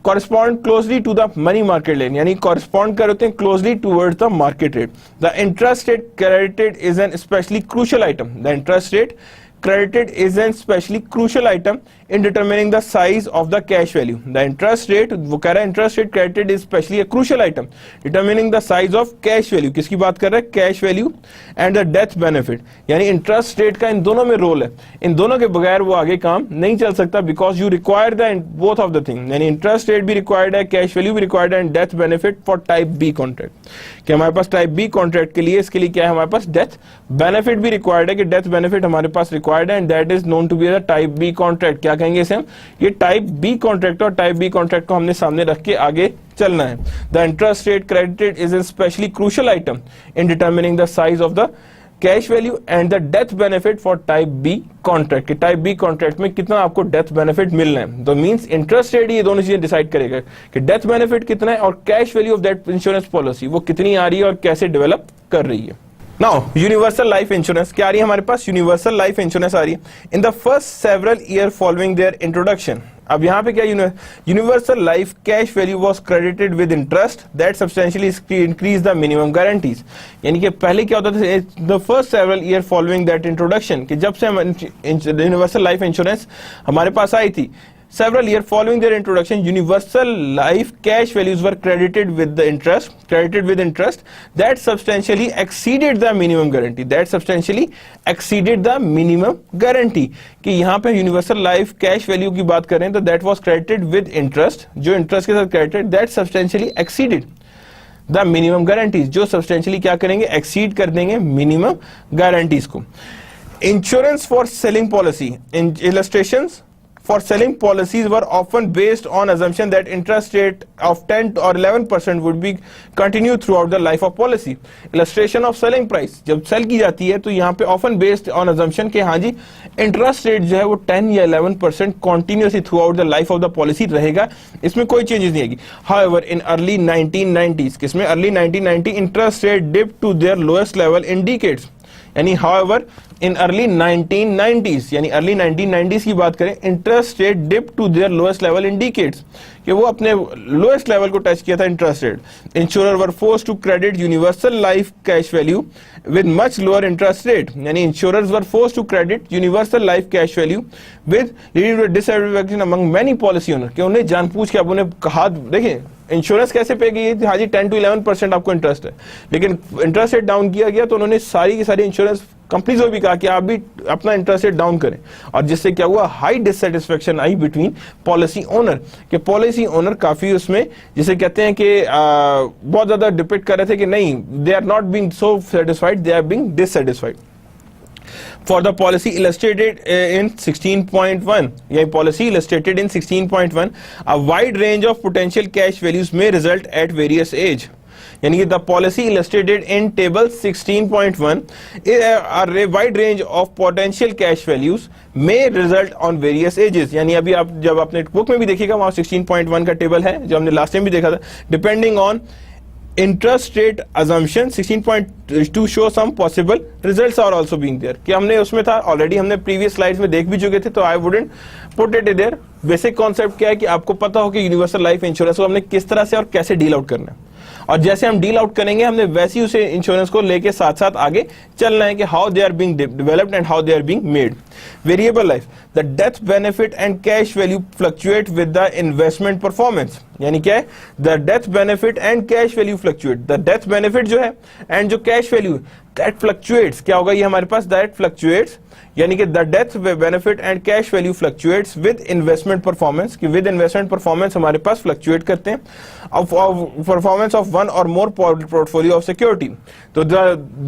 correspond closely to the money market rate, यानी correspond करते हैं closely towards the market rate। The interest rate credited is an especially crucial item। The interest rate credited is an especially crucial item in determining the size of the cash value। The interest rate, वो कह रहा है interest rate credited is especially a crucial item determining the size of cash value। किसकी बात कर रहा है? cash value and the death benefit, यानी interest rate का इन दोनों में रोल है, इन दोनों के बगैर वो आगे काम नहीं चल सकता, because you require the both of the thing, यानी interest rate भी required है, cash value भी required है and death benefit for type B contract। कि हमारे पास टाइप बी कॉन्ट्रैक्ट के लिए, इसके लिए क्या है हमारे पास? डेथ बेनिफिट भी रिक्वायर्ड है, कि डेथ बेनिफिट हमारे पास रिक्वायर्ड है and that is known to be the type B contract. क्या कहेंगे इसे हम? ये टाइप बी कॉन्ट्रैक्ट, और टाइप बी कॉन्ट्रैक्ट को हमने सामने रख के आगे चलना है। The interest rate credited is a especially crucial item in determining the size of the cash value and the death benefit for type B contract. Type B contract में कितना आपको डेथ बेनिफिट मिलना है, तो मींस इंटरेस्ट रेट ये दोनों चीजें decide करेगा कि डेथ बेनिफिट कितना है और cash value of that insurance policy वो कितनी आ रही है और कैसे डेवलप कर रही है। नाउ यूनिवर्सल लाइफ इंश्योरेंस क्या आ रही है हमारे पास? यूनिवर्सल लाइफ इंश्योरेंस आ रही है in the first several year following their introduction. अब यहाँ पे क्या? Universal life cash value was credited with interest that substantially increase the minimum guarantees. यानी कि पहले क्या होता था? The first several year following that introduction, कि जब से यूनिवर्सल लाइफ इंश्योरेंस हमारे पास आई थी, several years following their introduction, universal life cash values were credited with interest that substantially exceeded the minimum guarantee। that substantially exceeded the minimum guarantee, कि यहाँ पे universal life cash value की बात करें तो that was credited with interest, जो interest के साथ credited, that substantially exceeded the minimum guarantees, जो substantially क्या करेंगे? exceed कर देंगे minimum guarantees को। Insurance for selling policy in illustrations for selling policies were often based on assumption that interest rate of 10 or 11% would be continue throughout the life of policy। illustration of selling price जब cell की जाती है तो यहाँ पे often based on assumption कि हाँ जी interest rate जो है वो 10 या 11% continuously throughout the life of the policy रहेगा, इसमें कोई चेंजेस नहीं आएगी। however in early 1990s, किसमें? early 1990 interest rate dipped to their lowest level in decades। यानी however in early 1990s, यानी early 1990s की बात करें, interest rate dip to their lowest level in decades, कि वो अपने लोएस्ट लेवल को टच किया था interest rate. Insurer were forced to credit universal life cash value with much lower interest rate, यानी insurers were forced to credit universal life cash value with leading to disadvantage among many policy owner, कि उन्हें जानबूझ के अब उन्हें कहा, देखिए insurance कैसे पे गई? हाँ जी 10 to 11% आपको इंटरेस्ट है, लेकिन इंटरेस्ट रेट डाउन किया गया तो उन्होंने सारी की सारी इंश्योरेंस कंपनीज को भी कहा कि आप भी अपना इंटरेस्ट रेट डाउन करें, और जिससे क्या हुआ? हाई डिससेटिस्फेक्शन आई बिटवीन पॉलिसी ओनर, कि पॉलिसी ओनर काफी उसमें जिसे कहते हैं कि बहुत ज्यादा डिपेंड कर रहे थे कि नहीं, they are not being so satisfied, they are being dissatisfied. For the policy illustrated in 16.1, yeah, policy illustrated in 16.1, a wide range of potential cash values may result at various age। यानी कि the policy illustrated in table 16.1 a wide range of potential cash values may result on various ages। यानी अभी आप जब अपने book में भी देखिएगा वहां 16.1 का टेबल है जो हमने लास्ट टाइम भी देखा था। Depending on interest rate assumption 16.2 show some possible results are also being there। कि हमने उसमें था ऑलरेडी, हमने प्रीवियस स्लाइड्स में देख भी चुके थे, तो I wouldn't put it there. Basic concept क्या है कि आपको पता हो कि यूनिवर्सल लाइफ इंश्योरेंस को हमने किस तरह से और कैसे डील आउट करना है, और जैसे हम डील आउट करेंगे हमने वैसे ही उसे इंश्योरेंस को लेके साथ साथ आगे चलना है कि how they are being developed and how they are being made. Variable life, the death benefit and cash value fluctuate with the investment performance. यानी क्या है, the death benefit and cash value fluctuate. The death benefit जो है and जो cash value that fluctuates, क्या होगा ये हमारे पास, दैट फ्लक्चुएट्स, यानी कि the death benefit and cash value fluctuates with investment performance, कि विद इन्वेस्टमेंट परफॉर्मेंस हमारे पास फ्लक्चुएट करते हैं performance of one or more portfolio of security. तो the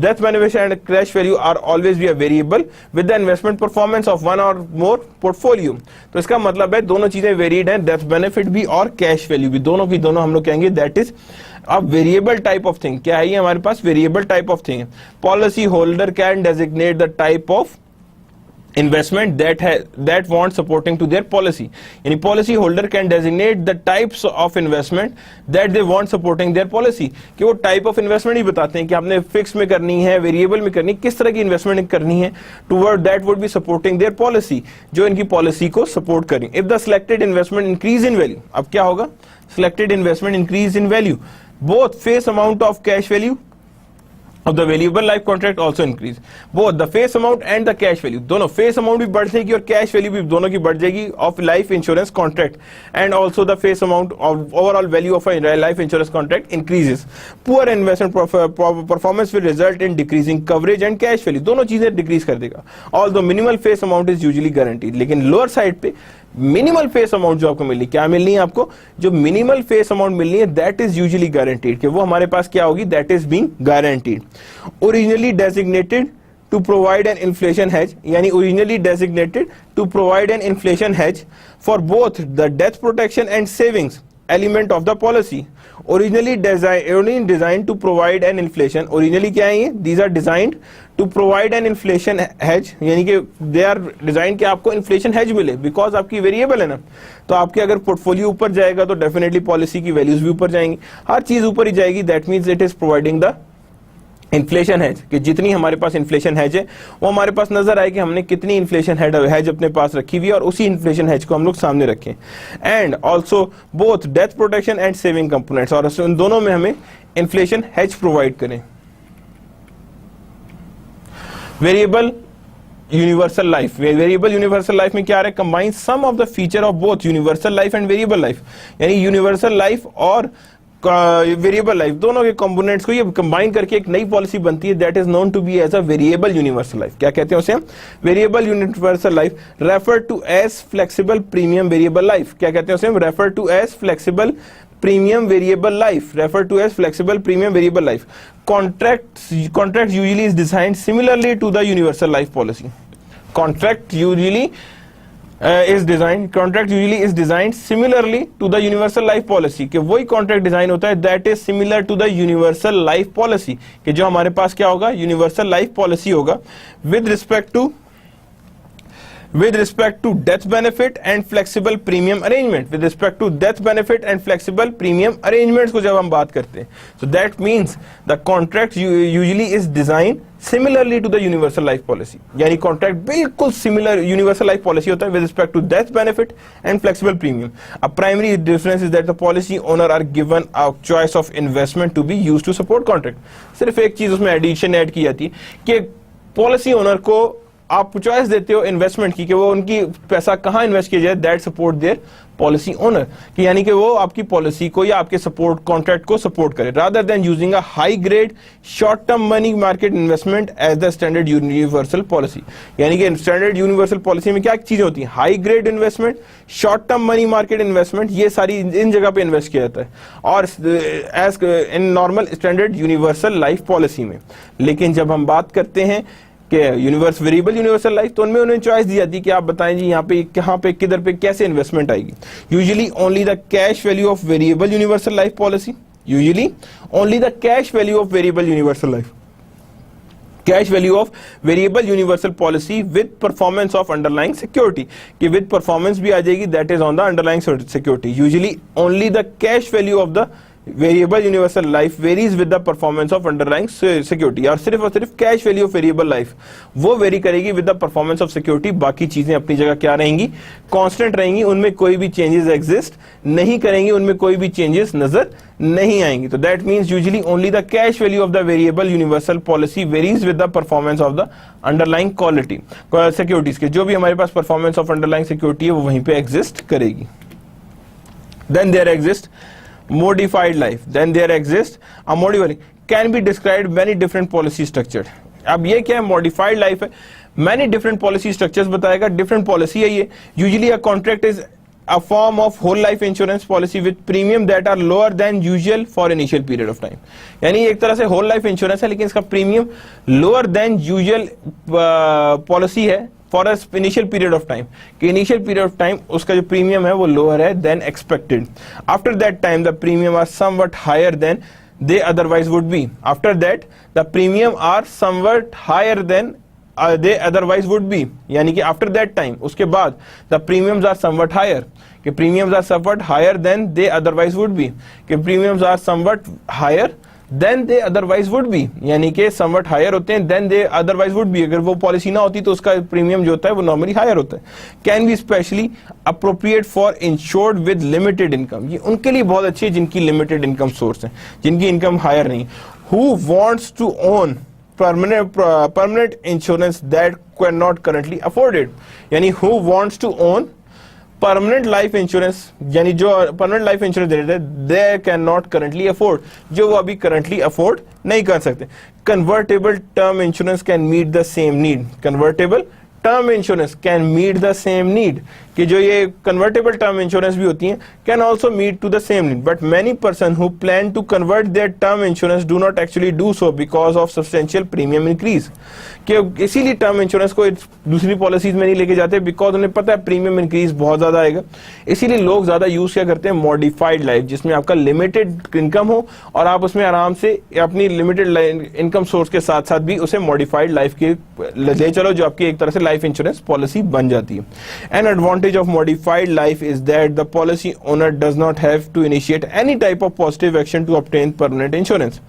death benefit and cash value are always be a variable with the investment performance of one or more portfolio. तो इसका मतलब है दोनों चीजें वेरिड हैं, डेथ बेनिफिट भी और कैश वैल्यू भी, दोनों की दोनों हम लोग कहेंगे that is a variable type of thing। क्या है ये हमारे पास, वेरिएबल टाइप ऑफ थिंग है। Policy holder can designate the type of investment that want supporting to their policy। यानी policy holder can designate the types of investment that they want supporting their policy। कि वो type of investment ही बताते हैं कि आपने fixed में करनी है, variable में करनी है, किस तरह की investment करनी है toward that would be supporting their policy, जो इनकी policy को support करें। If the selected investment increase in value, अब क्या होगा, selected investment increase in value, both face amount of cash value of the variable life contract also increase, both the face amount and the cash value, दोनों face amount भी बढ़ जाएगी और cash value भी दोनों की बढ़ जाएगी of life insurance contract, and also the face amount of overall value of a life insurance contract increases। Poor investment performance will result in decreasing coverage and cash value, दोनों चीजें decrease कर देगा। Although minimal face amount is usually guaranteed, लेकिन lower side पे minimal face amount जो आपको मिलनी, क्या मिलनी है आपको, जो मिनिमल फेस अमाउंट मिलनी है दैट इज यूजुअली गारंटीड, कि वो हमारे पास क्या होगी, that is being guaranteed. Originally designated to provide an inflation hedge, यानी originally designated to provide an inflation hedge for both the death protection and savings element of the policy। originally designed to provide an inflation, originally क्या है ये, these are designed to provide an inflation hedge, यानी कि they are designed कि आपको inflation hedge मिले, because आपकी variable है ना, तो आपके अगर पोर्टफोलियो ऊपर जाएगा तो डेफिनेटली पॉलिसी की वैल्यूज भी ऊपर जाएंगी, हर चीज ऊपर ही जाएगी, that means it is providing the inflation has, कि जितनी हमारे पास इन्फ्लेशन हैज है वो हमारे पास नजर आए कि हमने कितनी इन्फ्लेशन हैज अपने पास रखी हुई है और उसी इन्फ्लेशन हैज को हम लोग सामने रखें। And also both death protection and saving components, और उन दोनों में हमें इन्फ्लेशन हैज प्रोवाइड करें। Variable universal life, variable universal life में क्या आ रहा है, combine some of the feature of both universal life and variable life, यानी यूनिवर्सल लाइफ और वेरिएबल लाइफ दोनों के कंपोनेंट्स को ये कंबाइन करके एक नई पॉलिसी बनती है, that is known to be as a variable universal life. क्या कहते हैं उसे, variable universal life, refer to as flexible premium variable life. क्या कहते हैं उसे, refer to as flexible premium variable life, refer to as flexible premium variable life. Contract usually is designed similarly to the universal life policy. Contract usually contract usually is designed similarly to the universal life policy, कि वही contract design होता है that is similar to the universal life policy, कि जो हमारे पास क्या होगा, यूनिवर्सल लाइफ पॉलिसी होगा with respect to death benefit and flexible premium arrangement, with respect to death benefit and flexible premium arrangements को जब हम बात करते हैं, so that means the contract usually is designed similarly to the universal life policy, यानी contract बिल्कुल similar universal life policy होता है with respect to death benefit and flexible premium। A primary difference is that the policy owner are given a choice of investment to be used to support contract। सिर्फ एक चीज उसमें addition add की जाती है कि पॉलिसी ओनर को आप चॉइस देते हो इन्वेस्टमेंट की, कि वो उनकी पैसा कहां इन्वेस्ट किया जाए, that support their policy owner, कि यानी कि वो आपकी पॉलिसी को या आपके सपोर्ट कॉन्ट्रैक्ट को सपोर्ट करे, rather than using a high grade short term money market investment as the standard universal policy. यानी कि स्टैंडर्ड यूनिवर्सल पॉलिसी में क्या चीजें होती है, high grade investment, short term money market investment, ये सारी इन जगह पे इन्वेस्ट किया जाता है, और as in normal standard universal life policy में। लेकिन जब हम बात करते हैं कि वेरिएबल यूनिवर्सल लाइफ, तो उनमें उन्हें चॉइस दी जाती है कि आप बताएं जी यहाँ पे कहाँ पे किधर पे कैसे इन्वेस्टमेंट आएगी। Usually only the cash value of variable universal life policy, usually only the cash value of variable universal life, cash value of variable universal policy with performance of underlying security, कि with performance भी आ जाएगी, that is on the underlying security. Usually only the cash value of the variable universal life varies with the performance of underlying security, और सिर्फ cash value of variable life वो very करेगी with the performance of security. बाकी चीजें अपनी जगह क्या रहेंगी, कांस्टेंट रहेंगी, उनमें कोई भी चेंजेस एग्जिस्ट नहीं करेंगी, उनमें कोई भी चेंजेस नजर नहीं आएंगी. तो that means usually only the cash value of the variable universal policy varies with the performance of the underlying quality securities के, जो भी हमारे पास परफॉर्मेंस ऑफ अंडरलाइंग सिक्योरिटी है वो वहीं पे एग्जिस्ट करेगी. Then there exist modified life, then there exists a modified can be described many different policy structured. अब ये क्या है, modified life है, many different policy structures बताएगा, different policy है ये. Usually a contract is a form of whole life insurance policy with premium that are lower than usual for initial period of time. यानी एक तरह से whole life insurance है लेकिन इसका premium lower than usual policy है for initial period of time, कि initial period of time उसका जो प्रीमियम है वो लोअर है than expected. After that time the premium are somewhat higher than they otherwise would be. After that the premium are somewhat higher than they otherwise would be, यानी कि after that time उसके बाद the premiums are somewhat higher, कि premiums are somewhat higher than they otherwise would be, कि premiums are somewhat higher than they otherwise would be, यानी कि somewhat higher होते हैं than they otherwise would be. अगर वो पॉलिसी ना होती तो उसका प्रीमियम जो होता है वो नॉर्मली हायर होता है. Can be specially appropriate for insured with limited income, ये उनके लिए बहुत अच्छी है जिनकी लिमिटेड इनकम सोर्स है, जिनकी इनकम हायर नहीं. Who wants to own permanent insurance that cannot currently afford it, यानी who wants to own permanent life insurance, यानी जो परमानेंट लाइफ इंश्योरेंस दे रहे थे they can not currently afford, जो वो अभी करंटली अफोर्ड नहीं कर सकते. Convertible term insurance can meet the same need, convertible term insurance can meet the same need, कि जो ये कन्वर्टेबल टर्म इंश्योरेंस भी होती हैं can also meet to the same need. But many person who plan to convert their term insurance do not actually do so because of substantial premium increase, कि इसीलिए term insurance को दूसरी policies में नहीं लेके जाते बिकॉज उन्हें पता है प्रीमियम इंक्रीज बहुत ज्यादा आएगा. इसीलिए लोग ज्यादा यूज क्या करते हैं, मॉडिफाइड लाइफ, जिसमें आपका लिमिटेड इनकम हो और आप उसमें आराम से अपनी लिमिटेड इनकम सोर्स के साथ साथ भी उसे मॉडिफाइड लाइफ के ले चलो, जो आपकी एक तरह से लाइफ इंश्योरेंस पॉलिसी बन जाती है. An advantage of modified life is that the policy owner does not have to initiate any type of positive action to obtain permanent insurance.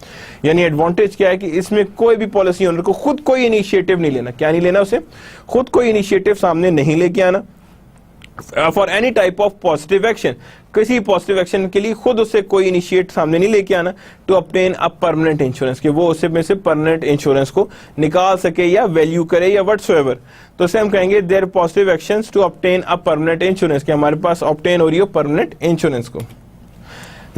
यानी एडवांटेज क्या है कि इसमें कोई भी पॉलिसी ओनर को खुद कोई इनिशिएटिव नहीं लेना. क्या नहीं लेना, उसे खुद कोई इनिशिएटिव सामने नहीं लेके आना for any type of positive action, किसी पॉजिटिव एक्शन के लिए खुद उससे कोई इनिशिएट सामने नहीं लेके आना to obtain a permanent insurance, कि वो उससे में से परमानेंट इंश्योरेंस को निकाल सके या वैल्यू करे या व्हाटसोएवर. तो उसे हम कहेंगे their positive actions to obtain a permanent insurance, कि हमारे पास ऑब्टेन हो रही हो परमानेंट इंश्योरेंस को.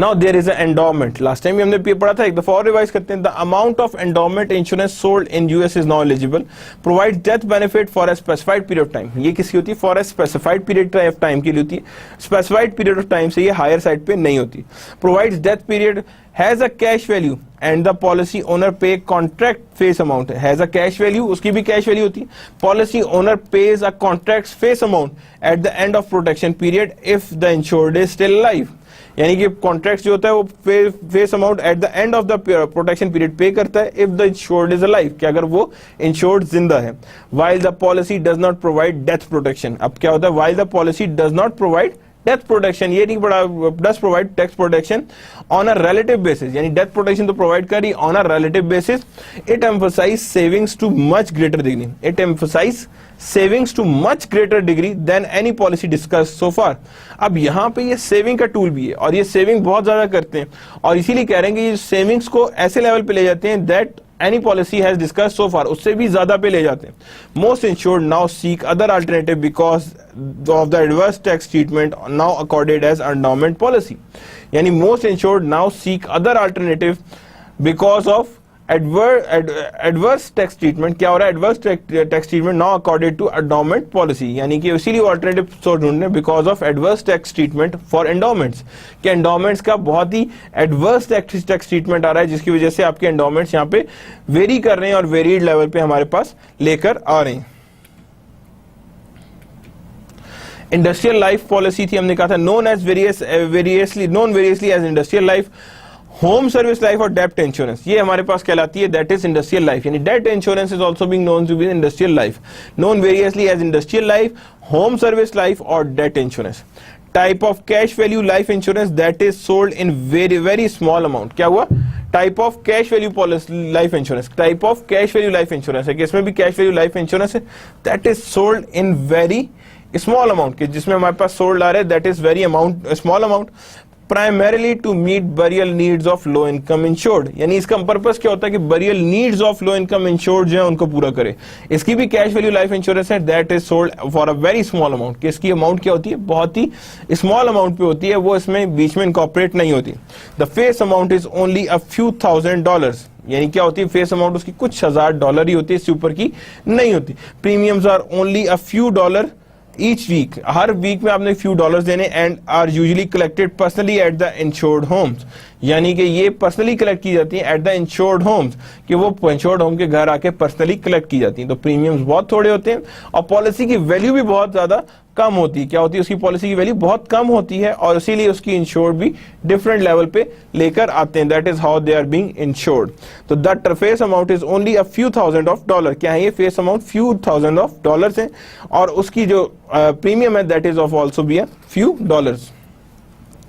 Now there is an endowment. Last time हमने पढ़ा था, एक दफा और रिवाइज करते हैं. The amount of endowment insurance sold in US is now eligible. Provides death benefit for a specified period of time. ये किसकी होती है, for a specified period of time के लिए होती है. Specified period of time से ये higher side पे नहीं होती. Provides death period has a cash value and the policy owner pay contract face amount. Has a cash value, उसकी भी cash value होती है. Policy owner pays a contract face amount at the end of protection period if the insured is still alive. यानी कि contract जो होता है वो face amount at the end of the protection period pay करता है if the insured is alive, कि अगर वो इंश्योर्ड जिंदा है. While the policy does not provide death protection. अब क्या होता है, while the policy does not provide death protection, ये नहीं पड़ा, does provide tax protection on a relative basis, यानी डेथ प्रोटेक्शन तो प्रोवाइड करी on a relative basis. It emphasize savings to much greater degree, it emphasize savings to much greater degree than any policy discuss so far. अब यहाँ पे ये saving का tool भी है और ये सेविंग बहुत ज्यादा करते हैं और इसीलिए कह रहे हैं कि ये सेविंग्स को ऐसे लेवल पे ले जाते हैं that any policy has discussed so far, उससे भी ज्यादा पे ले जाते हैं. Most insured now seek other alternative because of the adverse tax treatment now accorded as endowment policy. यानी most insured now seek other alternative because of adverse tax treatment. क्या हो रहा है, adverse tax treatment now accorded to endowment policy, यानी कि इसीलिए alternative source ढूंढ रहे हैं because of adverse tax treatment for endowments, कि endowments का बहुत ही adverse tax treatment आ रहा है जिसकी वजह से आपके endowments यहाँ पे वेरी कर रहे हैं और वेरीड लेवल पे हमारे पास लेकर आ रहे हैं. इंडस्ट्रियल लाइफ पॉलिसी थी, हमने कहा था known variously as industrial life. Home service life और डेप्ट इंश्योरेंस, ये हमारे पास कहलाती है दैट इज इंडस्ट्रियल लाइफ, यानी debt insurance is also being known to be industrial life, known variously as industrial life, home service life और debt insurance. Type of cash value life insurance that is sold in very very small amount. क्या हुआ? Type of cash value policy life insurance, type of cash value life insurance है कि इसमें भी cash value life insurance है, that is sold in very small amount, कि जिसमें हमारे पास सोल्ड आ रहे हैं that is very amount, small amount, primarily to meet burial needs of low income insured. यानी इसका पर्पस क्या होता है कि burial needs of low income insured जो है उनको पूरा करे. इसकी भी कैश वैल्यू लाइफ इंश्योरेंस है, that is sold for a very small amount, कि इसकी अमाउंट क्या होती है, बहुत ही स्मॉल अमाउंट पे होती है, वो इसमें बीच में इनकॉर्पोरेट नहीं होती. The face amount is only a few $1,000, यानी क्या होती है, फेस अमाउंट उसकी कुछ $1,000 ही होती है, इससे ऊपर की नहीं होती. Premiums are only a few dollar each week, हर वीक में आपने फ्यू डॉलर्स देने, and are usually collected personally at the insured homes, यानी कि ये पर्सनली कलेक्ट की जाती है एट द इंश्योर्ड होम्स, कि वो इंश्योर्ड होम के घर आके पर्सनली कलेक्ट की जाती है. तो प्रीमियम्स बहुत थोड़े होते हैं और पॉलिसी की वैल्यू भी बहुत ज्यादा कम होती है. क्या होती है, उसकी पॉलिसी की वैल्यू बहुत कम होती है और इसीलिए उसकी इंश्योर्ड भी डिफरेंट लेवल पे लेकर आते हैं. That is how they are being insured. तो the face amount is only a few $1,000. क्या है ये फेस अमाउंट? फ्यू $1,000 है, और उसकी जो प्रीमियम है that is of also be a few dollars.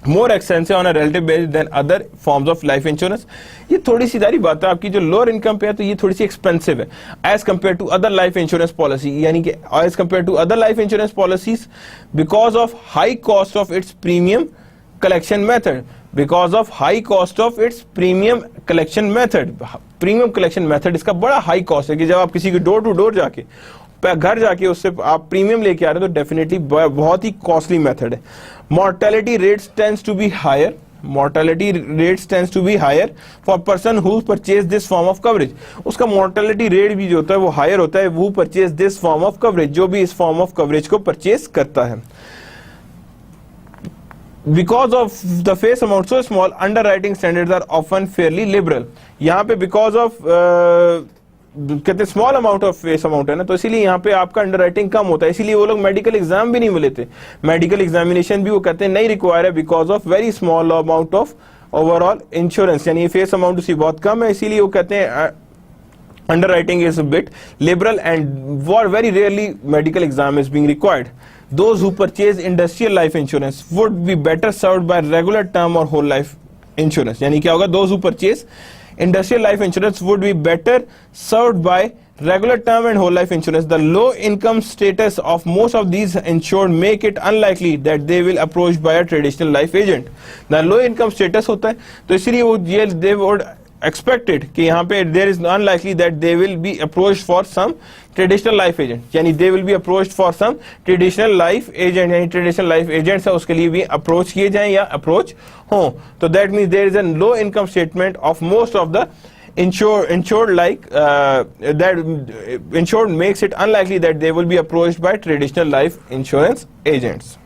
More expensive on a relative basis than other forms of life insurance. ये थोड़ी सी सारी बात है, आपकी जो लोअर इनकम पे है तो ये थोड़ी सी एक्सपेंसिव है as compare to other life insurance policy, यानी कि as compare to other life insurance policies because of high cost of its premium collection method, because of high cost of its premium collection method. Premium collection method इसका बड़ा high cost है, कि जब आप किसी के डोर टू डोर जाके घर जाके उससे आप प्रीमियम लेके आ रहे हो तो डेफिनेटली बहुत ही कॉस्टली मेथड है. Mortality rates tends to be higher, mortality rates tends to be higher for person who purchase this form of coverage. उसका mortality rate भी जो होता है वो higher होता है, who purchase this form of coverage, जो भी इस form of coverage को purchase करता है. Because of the face amount so small, underwriting standards are often fairly liberal. यहाँ पे because of कहते small amount of face amount है ना, तो इसीलिए यहाँ पे आपका अंडरराइटिंग कम होता है, इसीलिए वो लोग मेडिकल एग्जाम भी नहीं लेते, मेडिकल एग्जामिनेशन भी वो कहते हैं नहीं रिक्वायर है because of very small amount of overall insurance, यानी फेस अमाउंट उसकी बहुत कम है, इसीलिए वो कहते हैं underwriting is a bit liberal and very rarely medical exam is being required. Those who purchase industrial life insurance would be better served by regular term or whole life insurance. यानी क्या होगा, those who purchase industrial life insurance would be better served by regular term and whole life insurance. The low income status of most of these insured make it unlikely that they will approached by a traditional life agent. The low income status होता है तो इसीलिए वो they would expected कि यहाँ पे there is unlikely that they will be approached for some traditional life agent, यानी they will be approached for some traditional life agent, यानी traditional life agents है उसके लिए भी approach किए जाएं या approach हो, तो that means there is a low income statement of most of the insured like that insured makes it unlikely that they will be approached by traditional life insurance agents.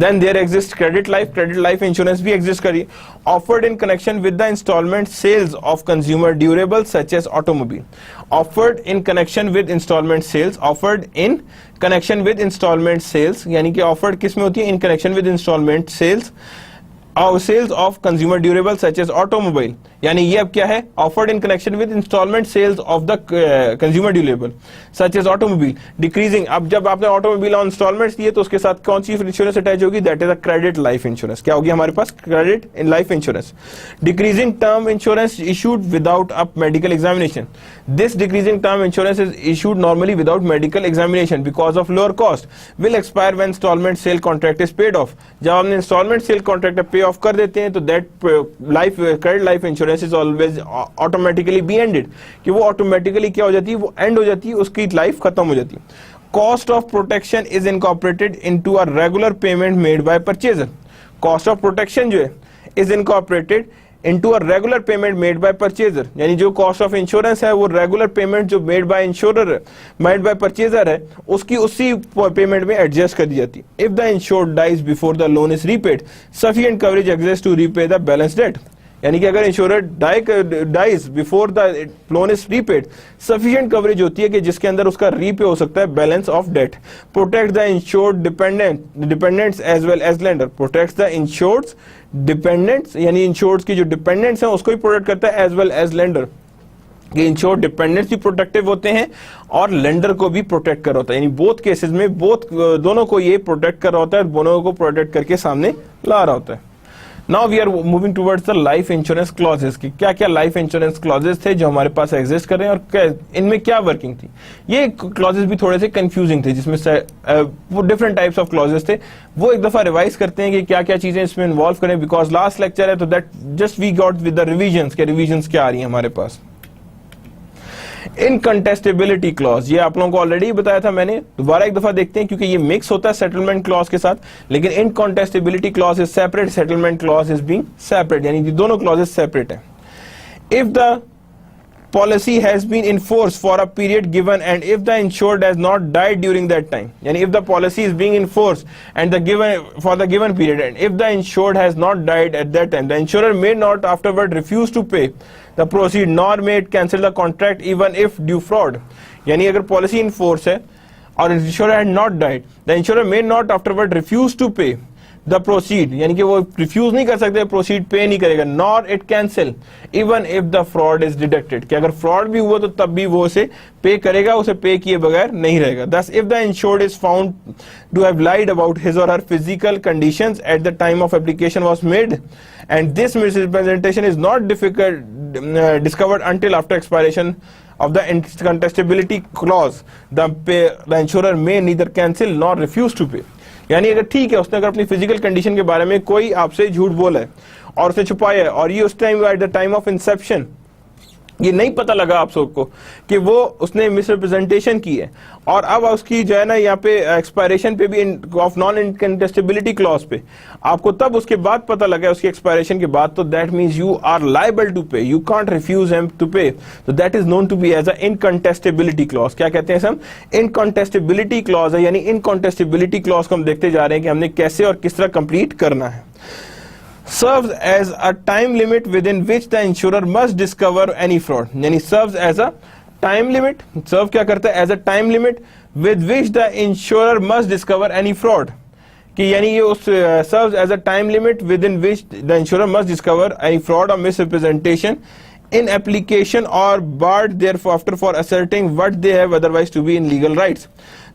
Then there exists credit life insurance भी exist करी, offered in connection with the installment sales of consumer durables such as automobile. Offered in connection with installment sales, offered in connection with installment sales, यानी कि offered किस में होती है, in connection with installment sales और sales of consumer durables such as automobile, यानी ये अब क्या है, offered in connection with installment sales of the consumer durable such as automobile. Decreasing, अब जब आपने automobile on installments दिए तो उसके साथ कौन सी इंश्योरेंस अटैच होगी, that is a credit life insurance. क्या होगी हमारे पास, credit in life insurance. Decreasing term insurance issued without a medical examination. This decreasing term insurance is issued normally without medical examination because of lower cost. Will expire when installment sale contract is paid off. जब हमने installment sale contract पे of कर देते हैं तो that life credit life insurance is always automatically B ended, कि वो automatically क्या हो जाती है, वो एंड हो जाती है, उसकी लाइफ खत्म हो जाती है. Cost of protection is incorporated into a regular payment made by purchaser. Cost of protection जो है is incorporated into a regular payment made by purchaser, यानी जो cost of insurance है वो regular payment जो made by insurer made by purchaser है उसकी उसी payment में adjust कर दी जाती है. If the insured dies before the loan is repaid, sufficient coverage exists to repay the balance debt. यानी कि अगर insurer dies before the loan is repaid, sufficient coverage होती है कि जिसके अंदर उसका रीपे हो सकता है balance of debt. Protect the insured dependents as well as lender, protect the insured dependents, यानी इंश्योर्ड की जो डिपेंडेंट्स हैं उसको भी प्रोटेक्ट करता है, एज वेल एज लेंडर, कि इंश्योर्ड डिपेंडेंट्स भी प्रोटेक्टिव होते हैं और लेंडर को भी प्रोटेक्ट कर होता है, यानी बोथ केसेस में दोनों को ये प्रोटेक्ट कर रहा होता है, दोनों को प्रोटेक्ट करके सामने ला रहा होता है। Now we are moving towards the life insurance clauses की क्या क्या लाइफ इंश्योरेंस क्लॉजेस थे जो हमारे पास एग्जिस्ट कर रहे हैं और इनमें क्या वर्किंग थी। ये क्लॉजेस भी थोड़े से कंफ्यूजिंग थे, जिसमें वो डिफरेंट टाइप्स ऑफ क्लॉजेस थे, वो एक दफा रिवाइज करते हैं कि क्या क्या चीजें इसमें इन्वॉल्व करें, बिकॉज लास्ट लेक्चर है तो that just we got with the revisions के रिविजन्स क्या आ रही है हमारे पास। इनकंटेस्टेबिलिटी क्लॉज, ये आप लोगों को ऑलरेडी बताया था मैंने, दोबारा एक दफा देखते हैं क्योंकि ये मिक्स होता है सेटलमेंट क्लॉज के साथ, लेकिन incontestability clause is separate, settlement clause is being separate, यानी कि दोनों क्लॉजेस सेपरेट है। If the policy has been in force for a period given and if the insured has not died during that time, yani if the policy is being in force and for the given period and if the insured has not died at that time, the insurer may not afterward refuse to pay the proceed nor may it cancel the contract even if due fraud, yani agar policy in force hai और insurer had not died, the insurer may not afterward refuse to pay the proceed, यानी कि वो refuse नहीं कर सकते, proceed पे नहीं करेगा, nor it cancel even if the fraud is deducted, कि अगर फ्रॉड भी हुआ तो तब भी वो उसे पे करेगा, उसे पे किए बगैर नहीं रहेगा। Thus if the insured is found to have lied about his or her physical conditions at the time of application was made and this misrepresentation is not discovered until after expiration of the incontestability clause, the insurer may neither cancel nor refuse to pay, यानी अगर ठीक है उसने अगर अपनी physical condition के बारे में कोई आपसे झूठ बोला है और उसे छुपाया है और ये उस time eight the time of Inception ये नहीं पता लगा आप सबको कि वो उसने मिसरिप्रेजेंटेशन की है और अब उसकी जो है ना यहाँ पे एक्सपायरेशन पे भी ऑफ नॉन इनकंटेस्टेबिलिटी क्लॉज पे आपको तब उसके बाद पता लगा उसकी एक्सपायरेशन के बाद, तो that means you are liable to pay, you can't refuse him to pay, तो that is known to be as a incontestability clause. क्या कहते हैं हम? इनकंटेस्टेबिलिटी क्लॉज है, यानी इनकंटेस्टेबिलिटी क्लॉज को हम देखते जा रहे हैं कि हमने कैसे और किस तरह कंप्लीट करना है। Serves as a time limit within which the insurer must discover any fraud, यानी serves as a time limit, serve क्या करता है? As a time limit with which the insurer must discover any fraud, कि यानी ये उस serves as a time limit within which the insurer must discover any fraud or misrepresentation in application or barred thereafter for asserting what they have otherwise to be in legal rights.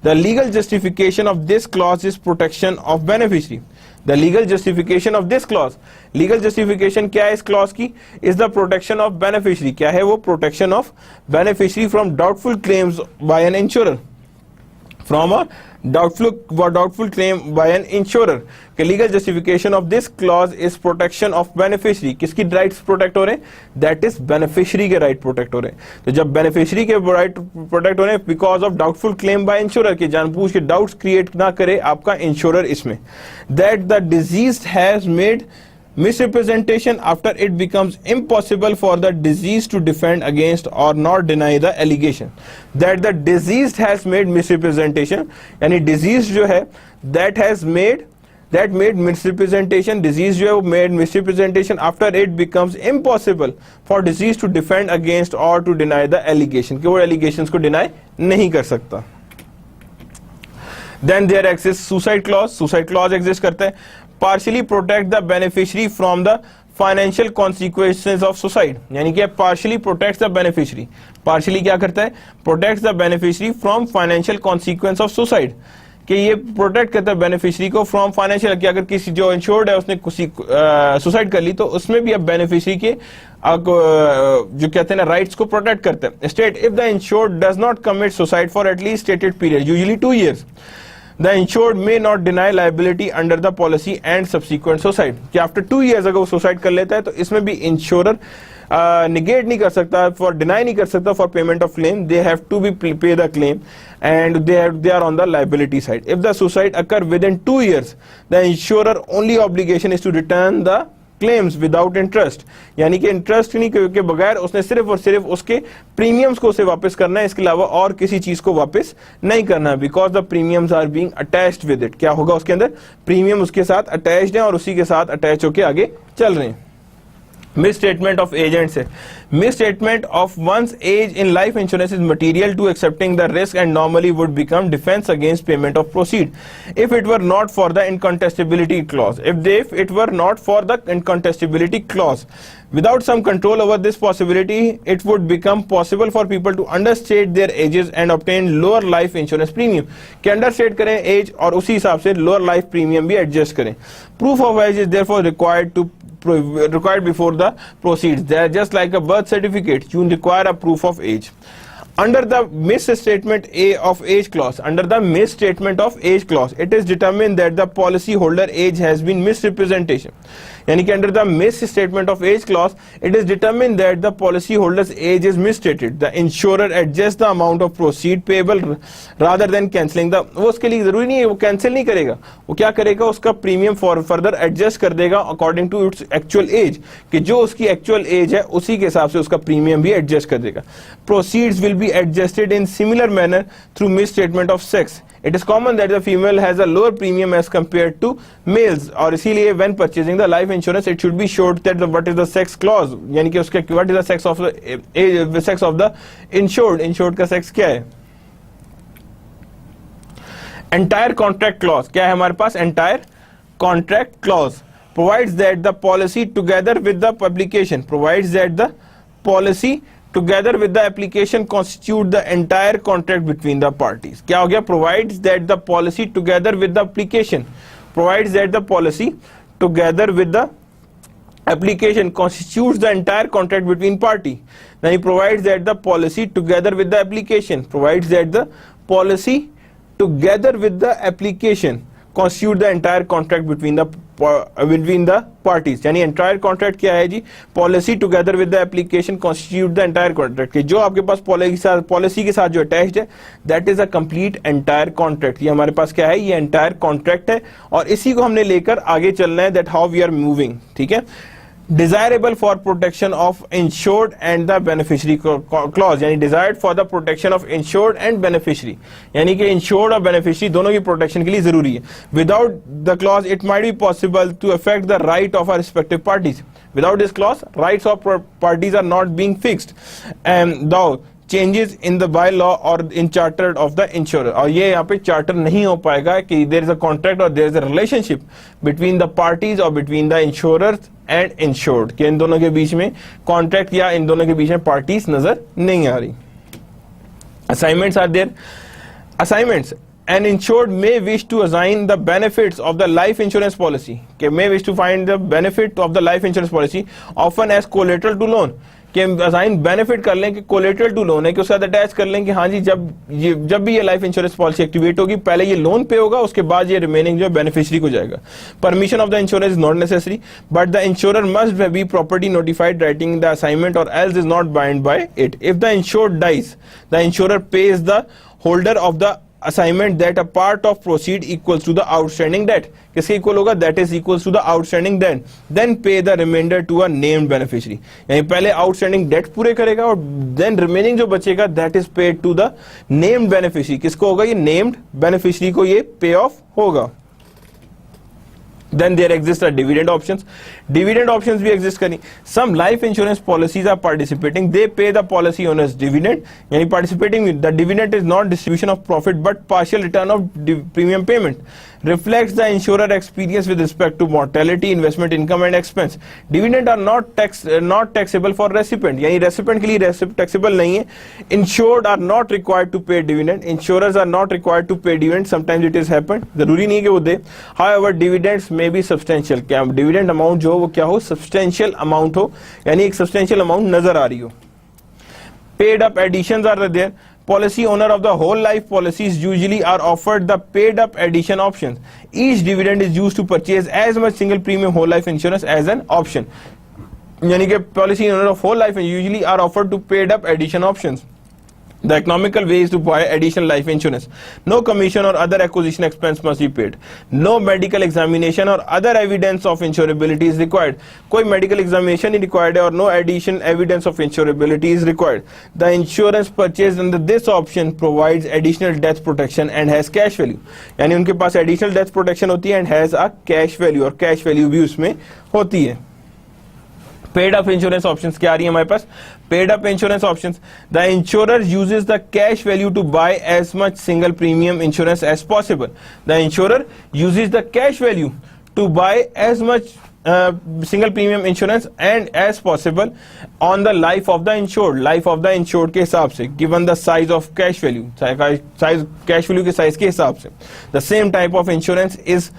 The legal justification of this clause is protection of beneficiary. The legal justification of this clause, legal justification क्या है इस clause की? Is the protection of beneficiary. क्या है वो? Protection of beneficiary from doubtful claims by an insurer. From a doubtful claim by an insurer. The legal justification of this clause is protection of beneficiary. किसकी rights protect हो रहे हैं? That is beneficiary के right protect हो रहे हैं। तो जब beneficiary के right protect हो रहे हैं because of doubtful claim by insurer, कि जानबूझ के doubts create ना करे आपका insurer इसमें, that the deceased has made misrepresentation after it becomes impossible for the deceased to defend against or not deny the allegation, that the deceased has made misrepresentation, यानी deceased जो है that made misrepresentation, deceased जो है वो made misrepresentation after it becomes impossible for deceased to defend against or to deny the allegation, कि वो allegations को deny नहीं कर सकता। Then there exists suicide clause. Suicide clause exist करता है, partially protect the beneficiary from the financial consequences of suicide, यानी कि partially protects the beneficiary, partially क्या करता है? Protects the beneficiary from financial consequence of suicide, कि ये protect करता है बेनिफिशियरी को फ्रॉम फाइनेंशियल, कि अगर किसी जो इंश्योर्ड है उसने सुसाइड कर ली तो उसमें भी अब बेनिफिशियरी के जो कहते हैं ना राइट्स को प्रोटेक्ट करते हैं। State if the insured does not commit suicide for at least stated period, usually 2 years, the insured may not deny liability under the policy and subsequent suicide, कि after 2 years अगर वो सुसाइड कर लेता है तो इसमें भी इंश्योरर negate नहीं कर सकता, for deny नहीं कर सकता for payment of claim, they have to be pay the claim and they are on the liability side. If the suicide occur within 2 years, the insurer only obligation is to return the claims without interest, यानी कि interest नहीं के बगैर उसने सिर्फ और सिर्फ उसके प्रीमियम्स को उसे वापस करना है, इसके अलावा और किसी चीज को वापस नहीं करना, because the premiums are being attached with it. क्या होगा उसके अंदर? प्रीमियम उसके साथ अटैच्ड है और उसी के साथ अटैच होकर आगे चल रहे हैं। Misstatement of agents है. Misstatement of one's age in life insurance is material to accepting the risk and normally would become defense against payment of proceed if it were not for the incontestability clause. If it were not for the incontestability clause, without some control over this possibility, it would become possible for people to understate their ages and obtain lower life insurance premium. कि understate करें age और उसी हिसाब से lower life premium भी adjust करें. Proof of age is therefore required before the proceeds. They are just like a birth certificate. You require a proof of age. Under the misstatement of age clause, it is determined that the policy holder age has been misrepresentation. यानी कि under the misstatement of age clause, it is determined that the policy holder's age is misstated. The insurer adjusts the amount of proceed payable rather than cancelling the. वो उसके लिए जरूरी नहीं है वो cancel नहीं करेगा. वो क्या करेगा उसका premium further adjust कर देगा according to its actual age. कि जो उसकी actual age है उसी के हिसाब से उसका premium भी adjust कर देगा. Proceeds will be adjusted in similar manner through misstatement of sex. It is common that the female has a lower premium as compared to males और इसीलिए when purchasing the life insurance it should be showed that what is the sex clause यानी कि उसके what is the sex of the insured का sex क्या है. Entire contract clause क्या है हमारे पास. Entire contract clause provides that the policy together with the publication together with the application constitute the entire contract between the parties. क्या हो गया. Provides that the policy together with the application constitutes the entire contract between party. Then he provides that the policy together with the application constitute the entire contract between the parties. यानी entire contract क्या है जी. Policy together with the application constitute the entire contract. कि जो आपके पास policy के साथ जो attached है that is a complete entire contract. ये हमारे पास क्या है ये entire contract है और इसी को हमने लेकर आगे चलना है that how we are moving. ठीक है. Desirable for protection of insured and the beneficiary clause यानी desired for the protection of insured and beneficiary यानी कि insured और beneficiary दोनों की protection के लिए जरूरी है. Without the clause it might be possible to affect the right of our respective parties. Without this clause rights of parties are not being fixed and though changes in the bylaw or in charter of the insurer. और ये यहाँ पे charter नहीं हो पाएगा कि there is a contract or there is a relationship between the parties or between the insurers and insured कि इन दोनों के बीच में contract या इन दोनों के बीच में parties नजर नहीं आ रही. Assignments are there. Assignments. An insured may wish to assign the benefits of the life insurance policy. Okay, may wish to find the benefit of the life insurance policy often as collateral to loan. कि assign benefit कर लें कि collateral to loan है कि उसके साथ attach कर लें कि हाँ जी जब भी ये लाइफ इंश्योरेंस पॉलिसी एक्टिवेट होगी पहले ये लोन पे होगा उसके बाद ये रिमेनिंग जो बेनिफिशियरी को जाएगा. Permission of the insurance is not necessary but the insurer must be property notified writing the assignment or else is not bind by it. If the insured dies the insurer pays the holder of the assignment that a part of proceed equals to the outstanding debt. किसके equal होगा that is equals to the outstanding debt then pay the remainder to a named beneficiary. यानी पहले outstanding debt पूरे करेगा और then remaining जो बचेगा that is paid to the named beneficiary. किसको होगा ये named beneficiary को ये pay off होगा. Then there exist a dividend options. Dividend options भी exist करें. Some life insurance policies are participating. They pay the policy owners dividend. यानी participating with the dividend is not distribution of profit but partial return of premium payment. Reflects the insurer experience with respect to mortality, investment income and expense. Dividend are not taxable for recipient. यानी recipient के लिए taxable नहीं है. Insured are not required to pay dividend. Insurers are not required to pay dividend. Sometimes it has happened. जरूरी नहीं है कि वो दे. However, dividends may be substantial. क्या dividend amount जो हो वो क्या हो substantial amount हो यानी एक substantial amount नजर आ रही हो. Paid up additions are there. Policy owner of the whole life policies usually are offered the paid up addition options. Each dividend is used to purchase as much single premium whole life insurance as an option. यानी कि policy owner of whole life usually are offered to paid up addition options. The economical way is to buy additional life insurance. No commission or other acquisition expense must be paid. No medical examination or other evidence of insurability is required. कोई medical examination नहीं required है और no additional evidence of insurability is required. The insurance purchased under this option provides additional death protection and has cash value. यानी उनके पास additional death protection होती है and has a cash value और cash value भी उसमें होती है. Paid up insurance options क्या आ रही है हमारे पास? Paid up insurance options, the insurer uses the cash value to buy as much single premium insurance as possible. The insurer uses the cash value to buy as much single premium insurance and as possible on the life of the insured के हिसाब से, given the size of cash value, size cash value के size के हिसाब से. The same type of insurance is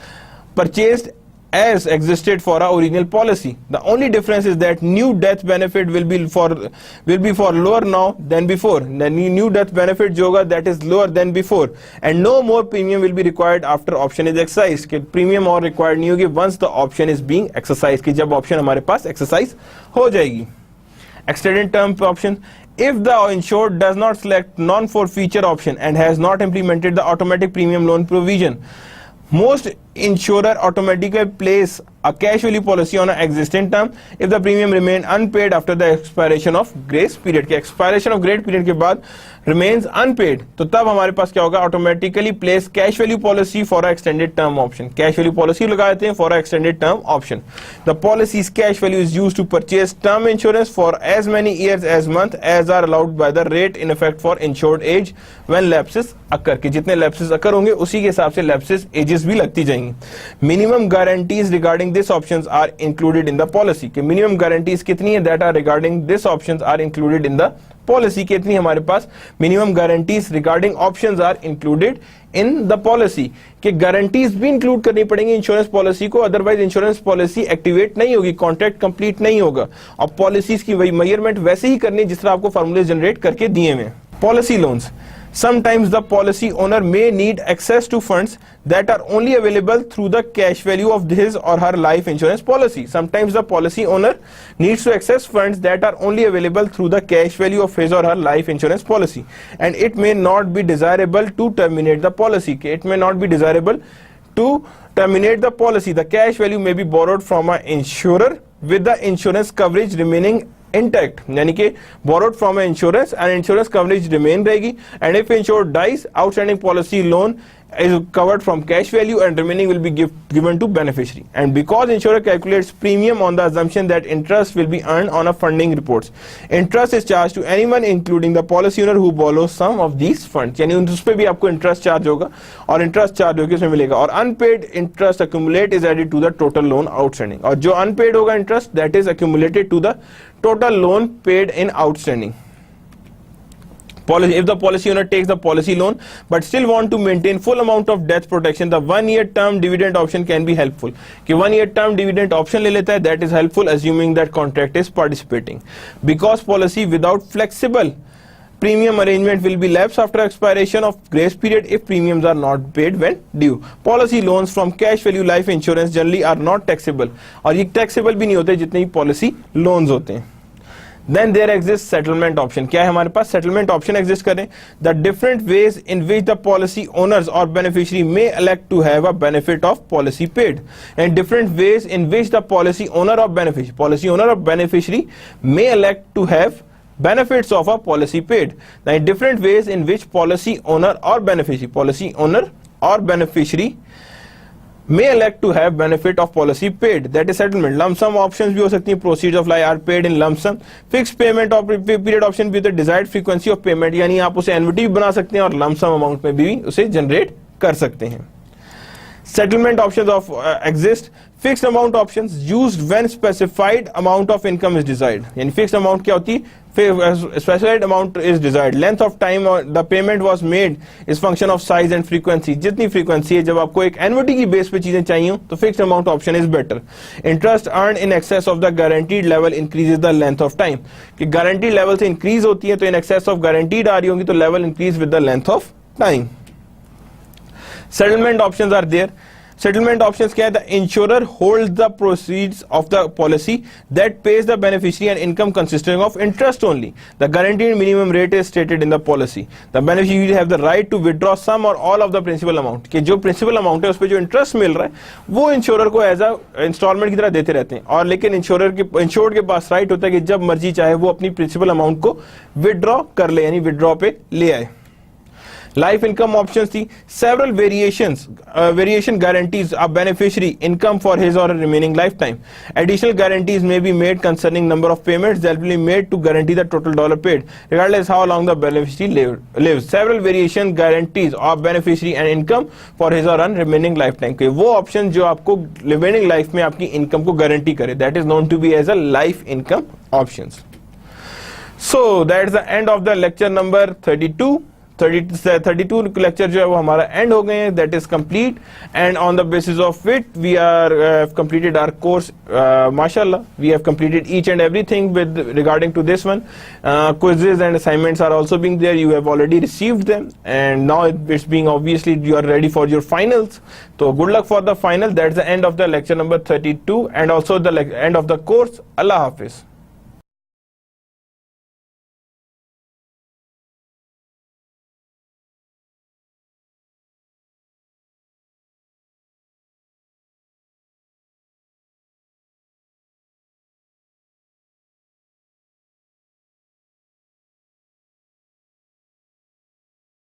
purchased as existed for our original policy. The only difference is that new death benefit will be for lower now than before. The new death benefit जो होगा that is lower than before, and no more premium will be required after option is exercised. कि premium और required नहीं होगी once the option is being exercised, कि जब option हमारे पास exercise हो जाएगी. Extended term option. If the insured does not select non-forfeiture option and has not implemented the automatic premium loan provision, most insurer automatically place a cash value policy on an existing term if the premium remain unpaid after the expiration of grace period. के expiration of grace period के बाद remains unpaid, तो तब हमारे पास क्या होगा? automatically place cash value policy for a extended term option. cash value policy लगा देते हैं for a extended term option. The policy's cash value is used to purchase term insurance for as many years as month as are allowed by the rate in effect for insured age when lapses occur. कि जितने lapses occur होंगे उसी के हिसाब से lapses ages भी लगती जाएंगी. Minimum guarantees regarding this options are included in the policy. कि minimum guarantees कितनी है that are regarding this options are included in the policy. कितनी हमारे पास minimum guarantees regarding options are included in the policy. कि guarantees भी include करनी पड़ेंगी insurance policy को, अदरवाइज इंश्योरेंस पॉलिसी एक्टिवेट नहीं होगी, कॉन्ट्रैक्ट कंप्लीट नहीं होगा. और पॉलिसीज की वही मेजरमेंट वैसे ही करनी जिस तरह आपको फॉर्मूले जनरेट करके दिए हुए. Policy loans. Sometimes the policy owner may need access to funds that are only available through the cash value of his or her life insurance policy. Sometimes the policy owner needs to access funds that are only available through the cash value of his or her life insurance policy, and it may not be desirable to terminate the policy. It may not be desirable to terminate the policy. The cash value may be borrowed from an insurer with the insurance coverage remaining intact, यानी कि borrowed from an insurance and insurance coverage remain रहेगी, and if insured dies, outstanding policy loan is covered from cash value and remaining will be given to beneficiary. And because insurer calculates premium on the assumption that interest will be earned on a funding reports, interest is charged to anyone including the policy owner who borrows some of these funds. यानी उस पे भी आपको interest charge होगा और interest charge होगी उसमें मिलेगा, और unpaid interest accumulate is added to the total loan outstanding, और जो unpaid होगा interest that is accumulated to the total loan paid in outstanding. Policy, if the policy owner takes the policy loan but still want to maintain full amount of death protection, the 1 year term dividend option can be helpful. कि 1 year term dividend option ले लेता है, that is helpful assuming that contract is participating. Because policy without flexible premium arrangement will be lapsed after expiration of grace period if premiums are not paid when due. Policy loans from cash value life insurance generally are not taxable, और ये taxable भी नहीं होते जितने policy loans होते हैं. Then there exists settlement option. क्या है हमारे पास? settlement option exist करें. The different ways in which the policy owners or beneficiary may elect to have a benefit of policy paid, and different ways in which the policy owner or beneficiary may elect to have benefits of a policy paid. The different ways in which policy owner or beneficiary may elect to have benefit of policy paid, that is settlement. Lump sum options भी हो सकती हैं, proceeds of life are paid in lump sum. Fixed payment of period option with the desired frequency of payment, यानी आप उसे annuity भी बना सकते हैं और lump sum amount में भी उसे generate कर सकते हैं. Settlement options of exist. Fixed amount options used when specified amount of income is desired. यानी fixed amount क्या होती है? Specified amount is desired. Length of time the payment was made is function of size and frequency. जितनी frequency है, जब आपको एक annuity की base पे चीजें चाहिए तो fixed amount option is better. Interest earned in excess of the guaranteed level increases the length of time. कि guaranteed level से increase होती है तो in excess of guaranteed आ रही होंगी तो level increase with the length of time. Settlement options are there. Settlement options क्या है? The insurer holds the proceeds of the policy that pays the beneficiary an income consisting of interest only. The guaranteed minimum rate is stated in the policy. The beneficiary will have the right to withdraw some or all of the principal amount. कि जो principal amount है उस पे जो interest मिल रहा है वो insurer को as a installment की तरह देते रहते हैं, और लेकिन insured के पास right होता है कि जब मर्जी चाहे वो अपनी principal amount को withdraw कर ले, यानी withdraw पे ले आए. लाइफ इनकम ऑप्शन थी, several variation guarantees a beneficiary income for his or remaining lifetime, additional guarantees may be made concerning number of payments that will be made to guarantee the total dollar paid regardless how long the beneficiary lives, several variation guarantees of beneficiary and income for his or her remaining lifetime. के वो option जो आपको remaining life में आपकी income को guarantee करे, that is known to be as a life income options. So that's the end of the lecture number 32 lecture जो है वो हमारा end हो गए हैं, that is complete, and on the basis of it we are completed our course. Mashallah, we have completed each and everything with regarding to this one. Quizzes and assignments are also being there, you have already received them, and now it's being obviously you are ready for your finals. So good luck for the final. That's the end of the lecture number 32 and also the end of the course. Allah Hafiz.